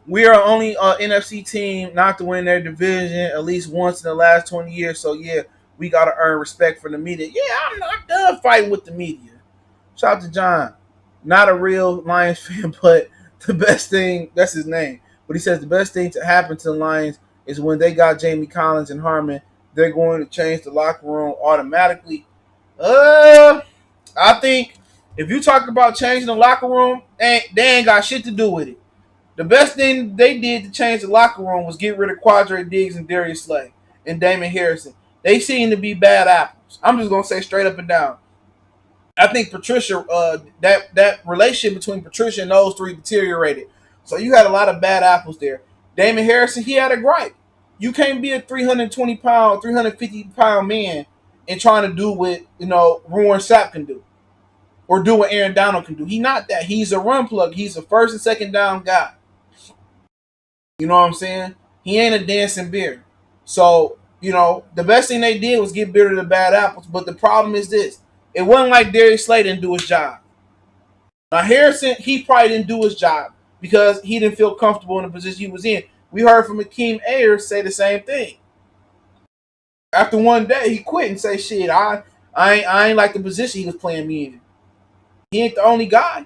We are only NFC team not to win their division at least once in the last 20 years. So yeah, we gotta earn respect from the media. Yeah, I'm not done fighting with the media. Shout out to John. Not a real Lions fan, but the best thing, that's his name. But he says the best thing to happen to the Lions is when they got Jamie Collins and Harmon, they're going to change the locker room automatically. I think if you talk about changing the locker room, they ain't got shit to do with it. The best thing they did to change the locker room was get rid of Quadre Diggs and Darius Slay and Damon Harrison. They seem to be bad apples. I'm just going to say straight up and down. I think Patricia, that relationship between Patricia and those three deteriorated. So you had a lot of bad apples there. Damon Harrison, he had a gripe. You can't be a 320-pound, 350-pound man and trying to do what, Warren Sapp can do. Or do what Aaron Donald can do. He's not that. He's a run plug. He's a first and second down guy. You know what I'm saying? He ain't a dancing bear. So, the best thing they did was get rid of the bad apples. But the problem is this. It wasn't like Darius Slay didn't do his job. Now, Harrison, he probably didn't do his job because he didn't feel comfortable in the position he was in. We heard from Akeem Ayers say the same thing. After one day, he quit and say, shit, I ain't like the position he was playing me in. He ain't the only guy.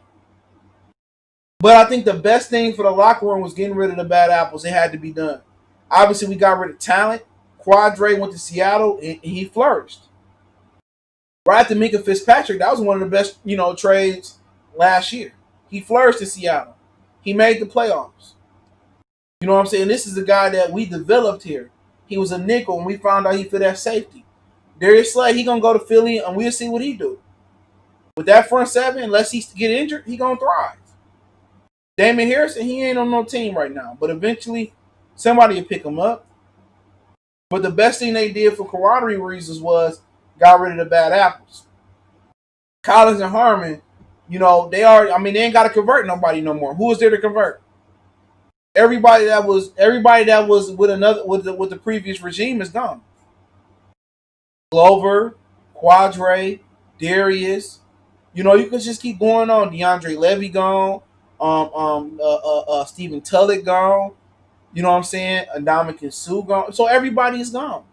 But I think the best thing for the locker room was getting rid of the bad apples. It had to be done. Obviously, we got rid of talent. Quadre went to Seattle, and he flourished. Right after Minka Fitzpatrick, that was one of the best, trades last year. He flourished in Seattle. He made the playoffs. You know what I'm saying? This is a guy that we developed here. He was a nickel, and we found out he fit at safety. Darius Slay, he going to go to Philly, and we'll see what he do. With that front seven, unless he get injured, he going to thrive. Damon Harrison, he ain't on no team right now. But eventually, somebody will pick him up. But the best thing they did for camaraderie reasons was got rid of the bad apples. Collins and Harmon, they ain't got to convert nobody no more. Who is there to convert? Everybody that was with the previous regime is gone. Glover, Quadre, Darius. You can just keep going on. DeAndre Levy gone. Stephen Tulloch gone. You know what I'm saying? Ndamukong Suh gone. So everybody's gone.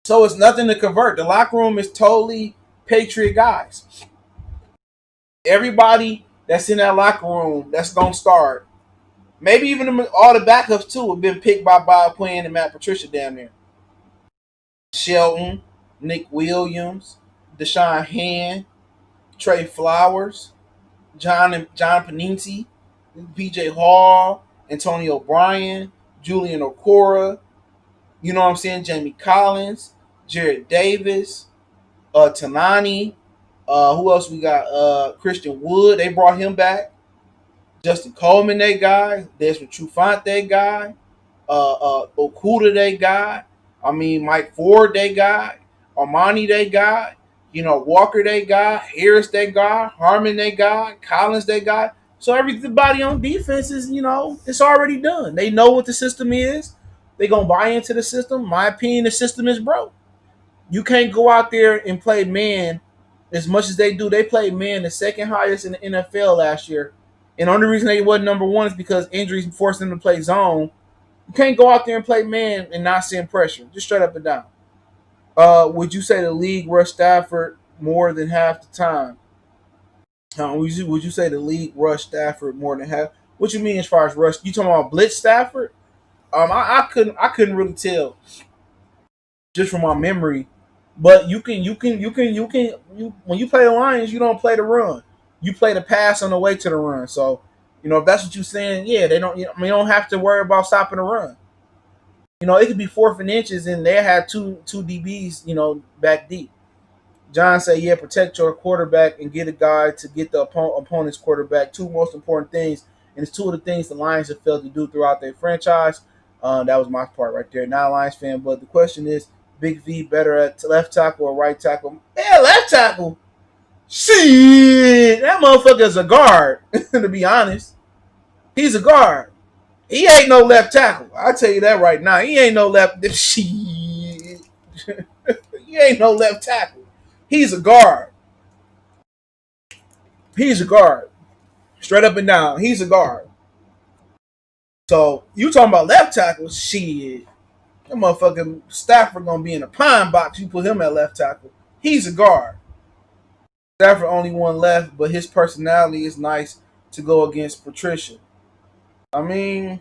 So it's nothing to convert. The locker room is totally Patriot guys. Everybody that's in that locker room that's going to start, maybe even all the backups too, have been picked by Bob Quinn and Matt Patricia down there. Shelton, Nick Williams, Deshaun Hand, Trey Flowers, John Panizzi, PJ Hall, Antonio O'Brien, Julian Okora, you know what I'm saying? Jamie Collins, Jared Davis, Tanani. Who else we got? Christian Wood. They brought him back. Justin Coleman, they guy. Desmond Trufant, they guy. Okuda, they guy. Mike Ford, they guy. Armani, they guy. Walker they got, Harris they got, Harmon they got, Collins they got. So everybody on defense is, it's already done. They know what the system is. They gonna buy into the system. My opinion, the system is broke. You can't go out there and play man as much as they do. They played man the second highest in the NFL last year. And the only reason they wasn't number one is because injuries forced them to play zone. You can't go out there and play man and not send pressure. Just straight up and down. Would you say the league rushed Stafford more than half the time? Would you say the league rushed Stafford more than half? What you mean as far as rush? You talking about blitz Stafford? I couldn't really tell just from my memory. But when you play the Lions, you don't play the run. You play the pass on the way to the run. So, if that's what you're saying, yeah, they don't. You don't have to worry about stopping the run. It could be 4th and inches, and they had two DBs, back deep. John said, yeah, protect your quarterback and get a guy to get the opponent's quarterback. Two most important things, and it's two of the things the Lions have failed to do throughout their franchise. That was my part right there. Not a Lions fan, but the question is, Big V better at left tackle or right tackle? Yeah, left tackle. Shit, that motherfucker's a guard, to be honest. He's a guard. He ain't no left tackle. I'll tell you that right now. He ain't no left. Shit. He ain't no left tackle. He's a guard. He's a guard. Straight up and down. He's a guard. So, you talking about left tackle? Shit. That motherfucking Stafford gonna be in a pine box. You put him at left tackle. He's a guard. Stafford only one left, but his personality is nice to go against Patricia. I mean,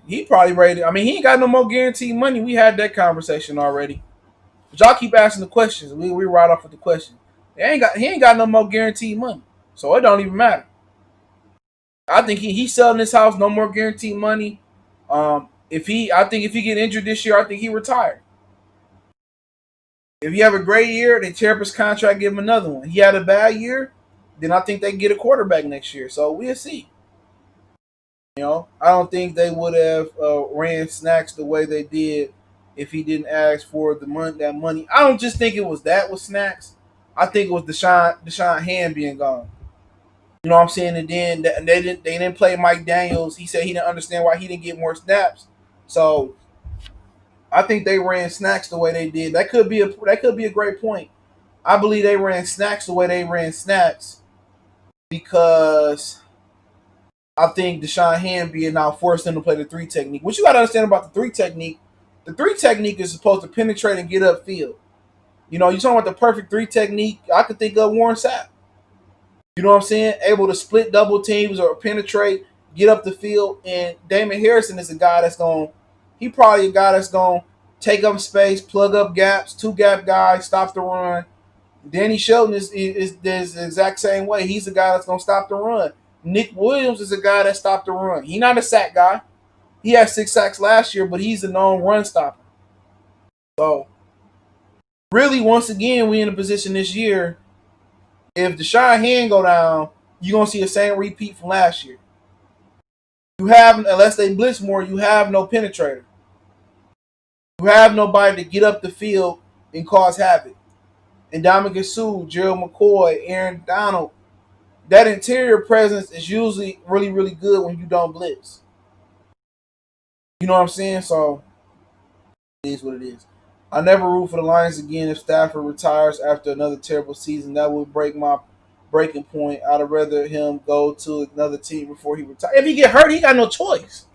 he probably ready. He ain't got no more guaranteed money. We had that conversation already. But y'all keep asking the questions. We right off with the question. He ain't got no more guaranteed money. So it don't even matter. I think he's selling his house, no more guaranteed money. I think if he get injured this year, I think he retired. If he have a great year, they tear up his contract, give him another one. He had a bad year, then I think they can get a quarterback next year. So we'll see. I don't think they would have ran snacks the way they did if he didn't ask for that money. I don't just think it was that with snacks. I think it was Deshaun Hand being gone. You know what I'm saying? And then they didn't play Mike Daniels. He said he didn't understand why he didn't get more snaps. So I think they ran snacks the way they did. That could be a great point. I believe they ran snacks the way they ran snacks because I think Deshaun Hand being now forced them to play the 3 technique. What you got to understand about the 3 technique, the 3 technique is supposed to penetrate and get upfield. You're talking about the perfect 3 technique, I could think of Warren Sapp. You know what I'm saying? Able to split double teams or penetrate, get up the field. And Damon Harrison is a guy that's going to take up space, plug up gaps, 2-gap guy, stop the run. Danny Shelton is the exact same way. He's the guy that's going to stop the run. Nick Williams is a guy that stopped the run. He's not a sack guy. He had 6 sacks last year, but he's a known run stopper. So, really, once again, we in a position this year. If Deshaun Hand go down, you're going to see the same repeat from last year. Unless they blitz more, you have no penetrator. You have nobody to get up the field and cause havoc. And Ndamukong Suh, Gerald McCoy, Aaron Donald, that interior presence is usually really, really good when you don't blitz. You know what I'm saying? So, it is what it is. I never root for the Lions again if Stafford retires after another terrible season. That would break my breaking point. I'd rather him go to another team before he retires. If he get hurt, he got no choice.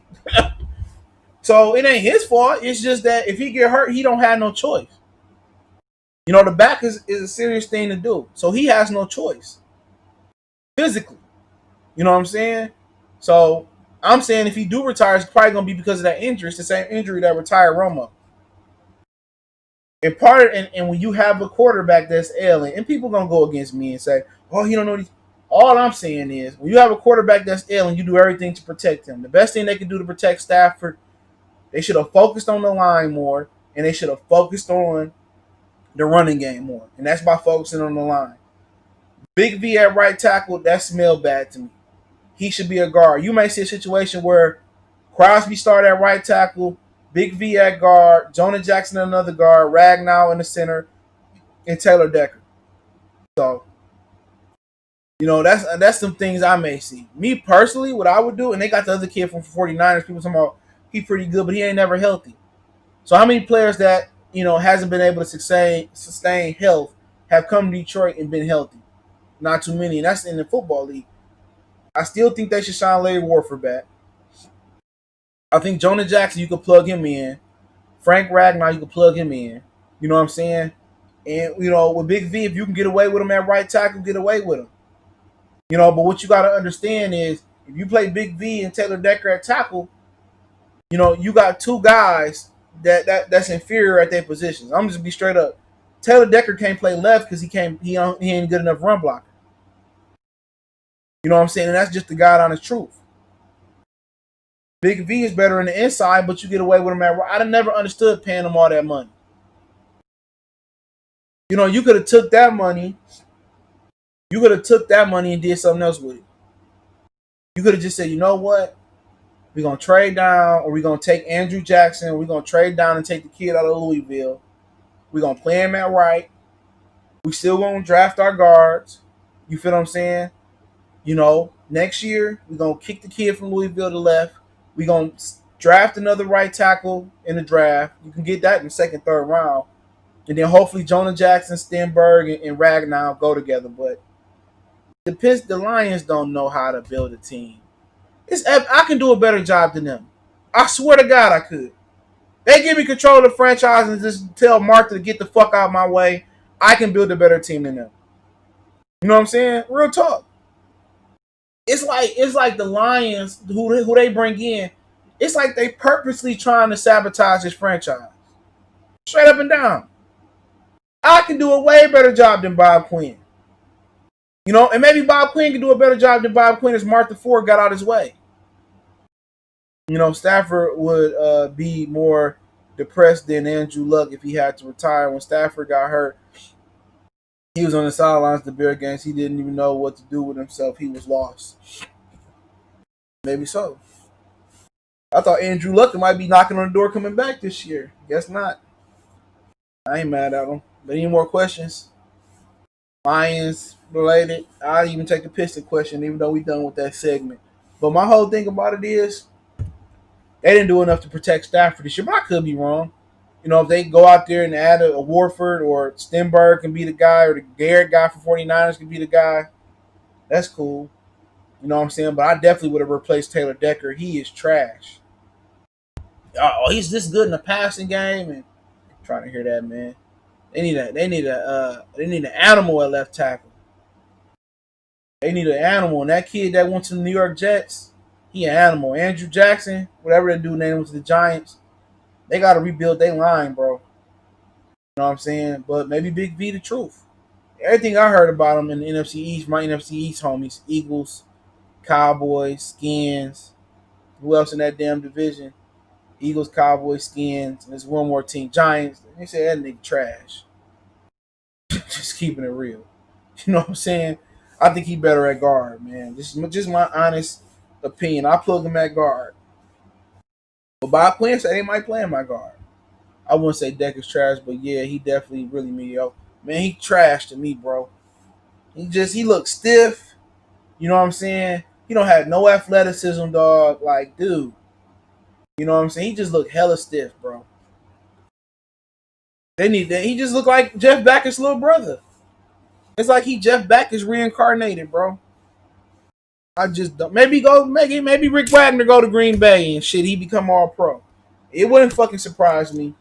So it ain't his fault. It's just that if he get hurt, he don't have no choice. The back is a serious thing to do. So he has no choice. Physically. You know what I'm saying? So I'm saying if he do retire, it's probably going to be because of that injury. It's the same injury that retired Romo. And when you have a quarterback that's ailing, and people gonna go against me and say, "Oh, you don't know these." All I'm saying is, when you have a quarterback that's ailing, you do everything to protect him. The best thing they can do to protect Stafford, they should have focused on the line more, and they should have focused on the running game more, and that's by focusing on the line. Big V at right tackle, that smell bad to me. He should be a guard. You may see a situation where Crosby start at right tackle, Big V at guard, Jonah Jackson another guard, Ragnow in the center, and Taylor Decker. So, that's some things I may see. Me personally, what I would do, and they got the other kid from 49ers, people talking about he pretty good, but he ain't never healthy. So how many players that, hasn't been able to sustain health have come to Detroit and been healthy? Not too many, and that's in the football league. I still think they should sign Larry Warford back. I think Jonah Jackson, you could plug him in. Frank Ragnar, you could plug him in. You know what I'm saying? And, with Big V, if you can get away with him at right tackle, get away with him. But what you got to understand is if you play Big V and Taylor Decker at tackle, you got two guys that's inferior at their positions. I'm just be straight up. Taylor Decker can't play left because he ain't good enough run blocker. You know what I'm saying? And that's just the God honest truth. Big V is better in the inside, but you get away with him at right. I never understood paying him all that money. You could have took that money. You could have took that money and did something else with it. You could have just said, you know what? We're going to trade down, or we're going to take Andrew Jackson, or we're going to trade down and take the kid out of Louisville. We're going to play him at right. We still going to draft our guards. You feel what I'm saying? Next year, we're going to kick the kid from Louisville to left. We're going to draft another right tackle in the draft. You can get that in the second, third round. And then hopefully Jonah Jackson, Stenberg, and Ragnar go together. But the Lions don't know how to build a team. I can do a better job than them. I swear to God I could. They give me control of the franchise and just tell Martha to get the fuck out of my way. I can build a better team than them. You know what I'm saying? Real talk. It's like the Lions who they bring in. It's like they purposely trying to sabotage this franchise. Straight up and down. I can do a way better job than Bob Quinn. And maybe Bob Quinn can do a better job than Bob Quinn as Martha Ford got out his way. Stafford would be more depressed than Andrew Luck if he had to retire. When Stafford got hurt, he was on the sidelines of the Bear games. He didn't even know what to do with himself. He was lost. Maybe so. I thought Andrew Luck might be knocking on the door coming back this year. Guess not. I ain't mad at him. But any more questions? Lions related? I'll even take the Piston question, even though we done with that segment. But my whole thing about it is they didn't do enough to protect Stafford this year, but I could be wrong. If they go out there and add a Warford or Stenberg can be the guy, or the Garrett guy for 49ers can be the guy, that's cool. You know what I'm saying? But I definitely would have replaced Taylor Decker. He is trash. Oh, he's this good in the passing game, and I'm trying to hear that, man. They need an animal at left tackle. They need an animal, and that kid that went to the New York Jets, he an animal. Andrew Jackson, whatever that dude name was, the Giants, they got to rebuild their line, bro. You know what I'm saying? But maybe Big V the truth. Everything I heard about him in the NFC East, my NFC East homies, Eagles, Cowboys, Skins. Who else in that damn division? Eagles, Cowboys, Skins. And there's one more team, Giants. They say that nigga trash. Just keeping it real. You know what I'm saying? I think he better at guard, man. This is just my honest opinion. I plug him at guard. But Bob Quinn said they might play him at guard. I wouldn't say Decker's trash, but yeah, he definitely really mediocre. Man, he trash to me, bro. He looks stiff. You know what I'm saying? He don't have no athleticism, dog. Like, dude. You know what I'm saying? He just look hella stiff, bro. They need that. He just look like Jeff Backus' little brother. It's like he Jeff Backus reincarnated, bro. I just don't. Maybe Rick Wagner go to Green Bay and shit. He become all pro. It wouldn't fucking surprise me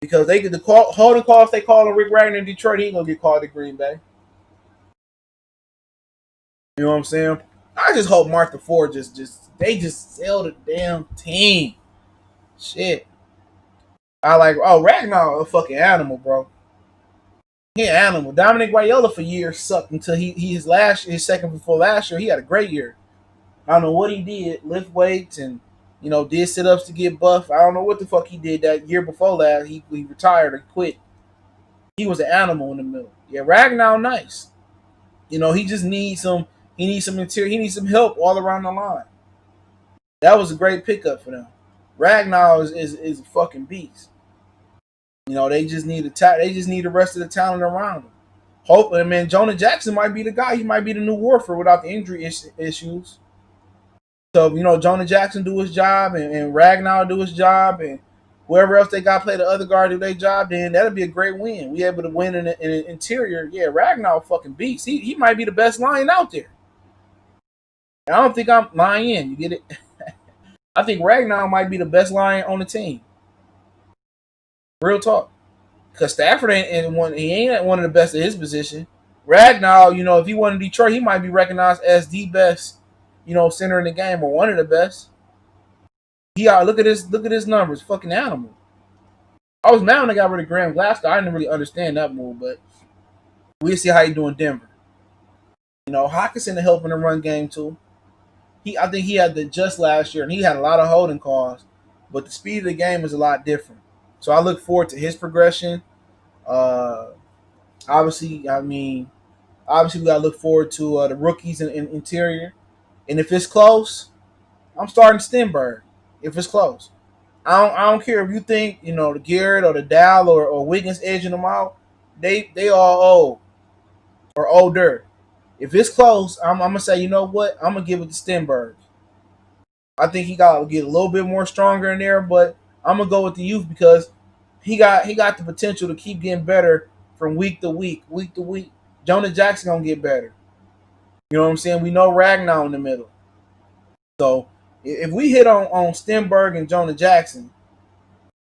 because they get the holding calls they call on Rick Wagner in Detroit. He ain't gonna get called to Green Bay. You know what I'm saying? I just hope Martha Ford they sell the damn team. Shit. Ragnar a fucking animal, bro. He an animal. Dominic Raiola for years sucked until his second before last year. He had a great year. I don't know what he did, lift weights and did sit ups to get buff. I don't know what the fuck he did that year before last. He retired or quit. He was an animal in the middle. Yeah, Ragnar nice. He just needs some. He needs some material. He needs some help all around the line. That was a great pickup for them. Ragnar is a fucking beast. They just need they just need the rest of the talent around them. Hopefully, man, Jonah Jackson might be the guy. He might be the new Warford without the injury issues. So Jonah Jackson do his job, and Ragnar do his job, and whoever else they got play the other guard do their job. Then that'll be a great win. We able to win in the interior. Yeah, Ragnar fucking beast. He might be the best lion out there. And I don't think I'm lying. You get it? I think Ragnar might be the best lion on the team. Real talk. Because Stafford ain't one. He ain't one of the best at his position. Ragnar, if he won in Detroit, he might be recognized as the best, center in the game or one of the best. Look at his numbers, fucking animal. I was mad when they got rid of Graham Glasgow. I didn't really understand that move, but we'll see how he do in Denver. Hawkinson to help in the run game too. I think he had the just last year, and he had a lot of holding calls, but the speed of the game is a lot different. So I look forward to his progression. Obviously, we gotta look forward to the rookies in interior, and if it's close, I'm starting Stenberg. If it's close, I don't care if you think the Garrett or the Dow or Wiggins edging them out. They all old or older. If it's close, I'm gonna say, you know what? I'm gonna give it to Stenberg. I think he got to get a little bit more stronger in there, but I'm gonna go with the youth because he got the potential to keep getting better from week to week, week to week. Jonah Jackson gonna get better. You know what I'm saying? We know Ragnar in the middle. So if we hit on Stenberg and Jonah Jackson,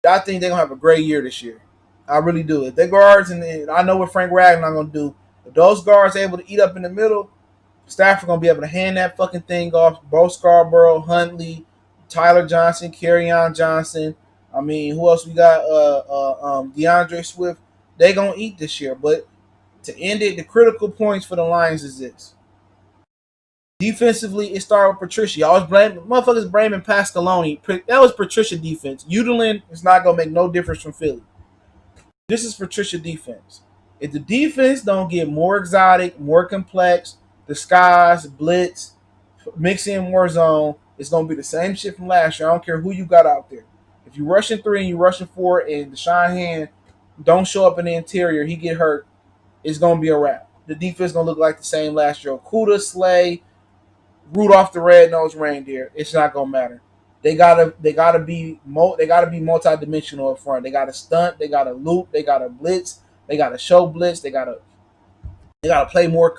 I think they're gonna have a great year this year. I really do. If they guards, and I know what Frank Ragnar gonna do, if those guards are able to eat up in the middle, Stafford gonna be able to hand that fucking thing off. Bo Scarborough, Huntley, Tyler Johnson, Kerryon Johnson. I mean, who else we got? DeAndre Swift. They gonna eat this year. But to end it, the critical points for the Lions is this. Defensively, it started with Patricia. I was blaming Pascaloni. That was Patricia defense. Udalin is not gonna make no difference from Philly. This is Patricia defense. If the defense don't get more exotic, more complex, disguise, blitz, mix in more zone, it's gonna be the same shit from last year. I don't care who you got out there. If you rushing 3 and you rushing 4, and Deshaun Hand don't show up in the interior, he get hurt, it's gonna be a wrap. The defense gonna look like the same last year. Okuda, Slay, Rudolph the Red-Nosed Reindeer. It's not gonna matter. They gotta be multi-dimensional up front. They gotta stunt. They gotta loop. They gotta blitz. They gotta show blitz. They gotta play more.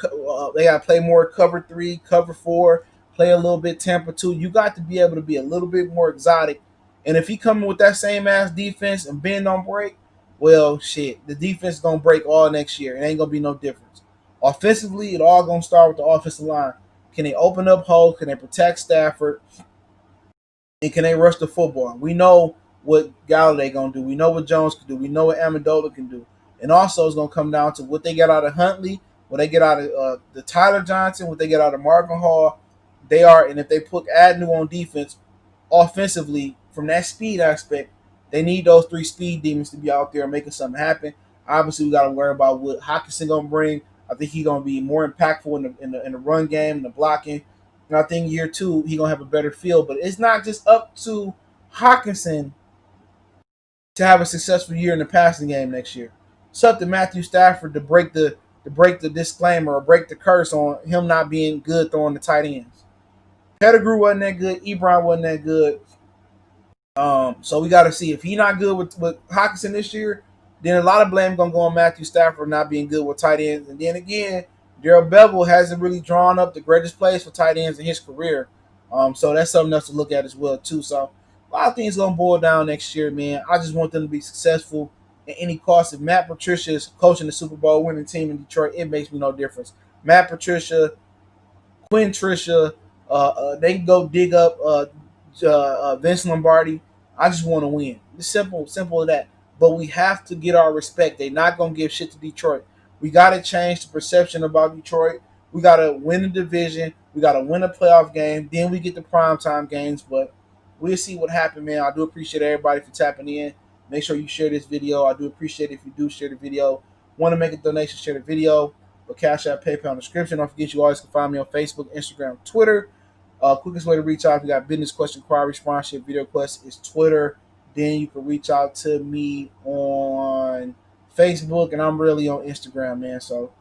They gotta play more cover 3, cover 4. Play a little bit Tampa 2. You got to be able to be a little bit more exotic. And if he coming with that same ass defense and bend on break, well, shit, the defense is gonna break all next year. It ain't gonna be no difference. Offensively, it all gonna start with the offensive line. Can they open up holes? Can they protect Stafford? And can they rush the football? We know what Galladay gonna do. We know what Jones can do. We know what Amendola can do. And also, it's gonna come down to what they get out of Huntley, what they get out of the Tyler Johnson, what they get out of Marvin Hall. And if they put Agnew on defense, offensively, from that speed aspect, they need those 3 speed demons to be out there making something happen. Obviously, we got to worry about what Hawkinson gonna bring. I think he's gonna be more impactful in the run game and the blocking. And I think year 2 he's gonna have a better feel. But it's not just up to Hawkinson to have a successful year in the passing game next year. It's up to Matthew Stafford to break the disclaimer or break the curse on him not being good throwing the tight ends. Pettigrew wasn't that good. Ebron wasn't that good. So we got to see if he's not good with Hawkinson this year, then a lot of blame gonna go on Matthew Stafford not being good with tight ends. And then again, Darrell Bevel hasn't really drawn up the greatest plays for tight ends in his career. So that's something else to look at as well too. So a lot of things gonna boil down next year, man. I just want them to be successful at any cost. If Matt Patricia is coaching the Super Bowl winning team in Detroit, it makes me no difference. Matt Patricia, Quinn Trisha, they can go dig up Vince Lombardi. I just want to win. It's simple as that. But we have to get our respect. They're not gonna give shit to Detroit. We gotta change the perception about Detroit. We gotta win the division. We gotta win a playoff game. Then we get the primetime games. But we'll see what happens, man. I do appreciate everybody for tapping in. Make sure you share this video. I do appreciate it if you do share the video. Want to make a donation, share the video. But Cash App, PayPal in the description. Don't forget you always can find me on Facebook, Instagram, Twitter. Quickest way to reach out if you got business question, inquiry, sponsorship, video requests is Twitter. Then you can reach out to me on Facebook, and I'm really on Instagram, man. So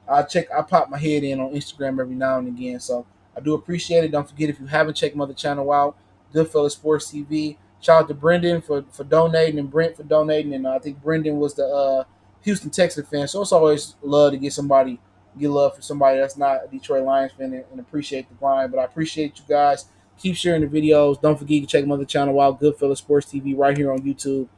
I pop my head in on Instagram every now and again. So I do appreciate it. Don't forget, if you haven't checked my other channel out, Goodfellas Sports TV. Shout out to Brendan for donating, and Brent for donating, and I think Brendan was the Houston Texans fan. So it's always love to get love for somebody that's not a Detroit Lions fan, and appreciate the grind. But I appreciate you guys. Keep sharing the videos. Don't forget to check my other channel out, Goodfellas Sports TV, right here on YouTube.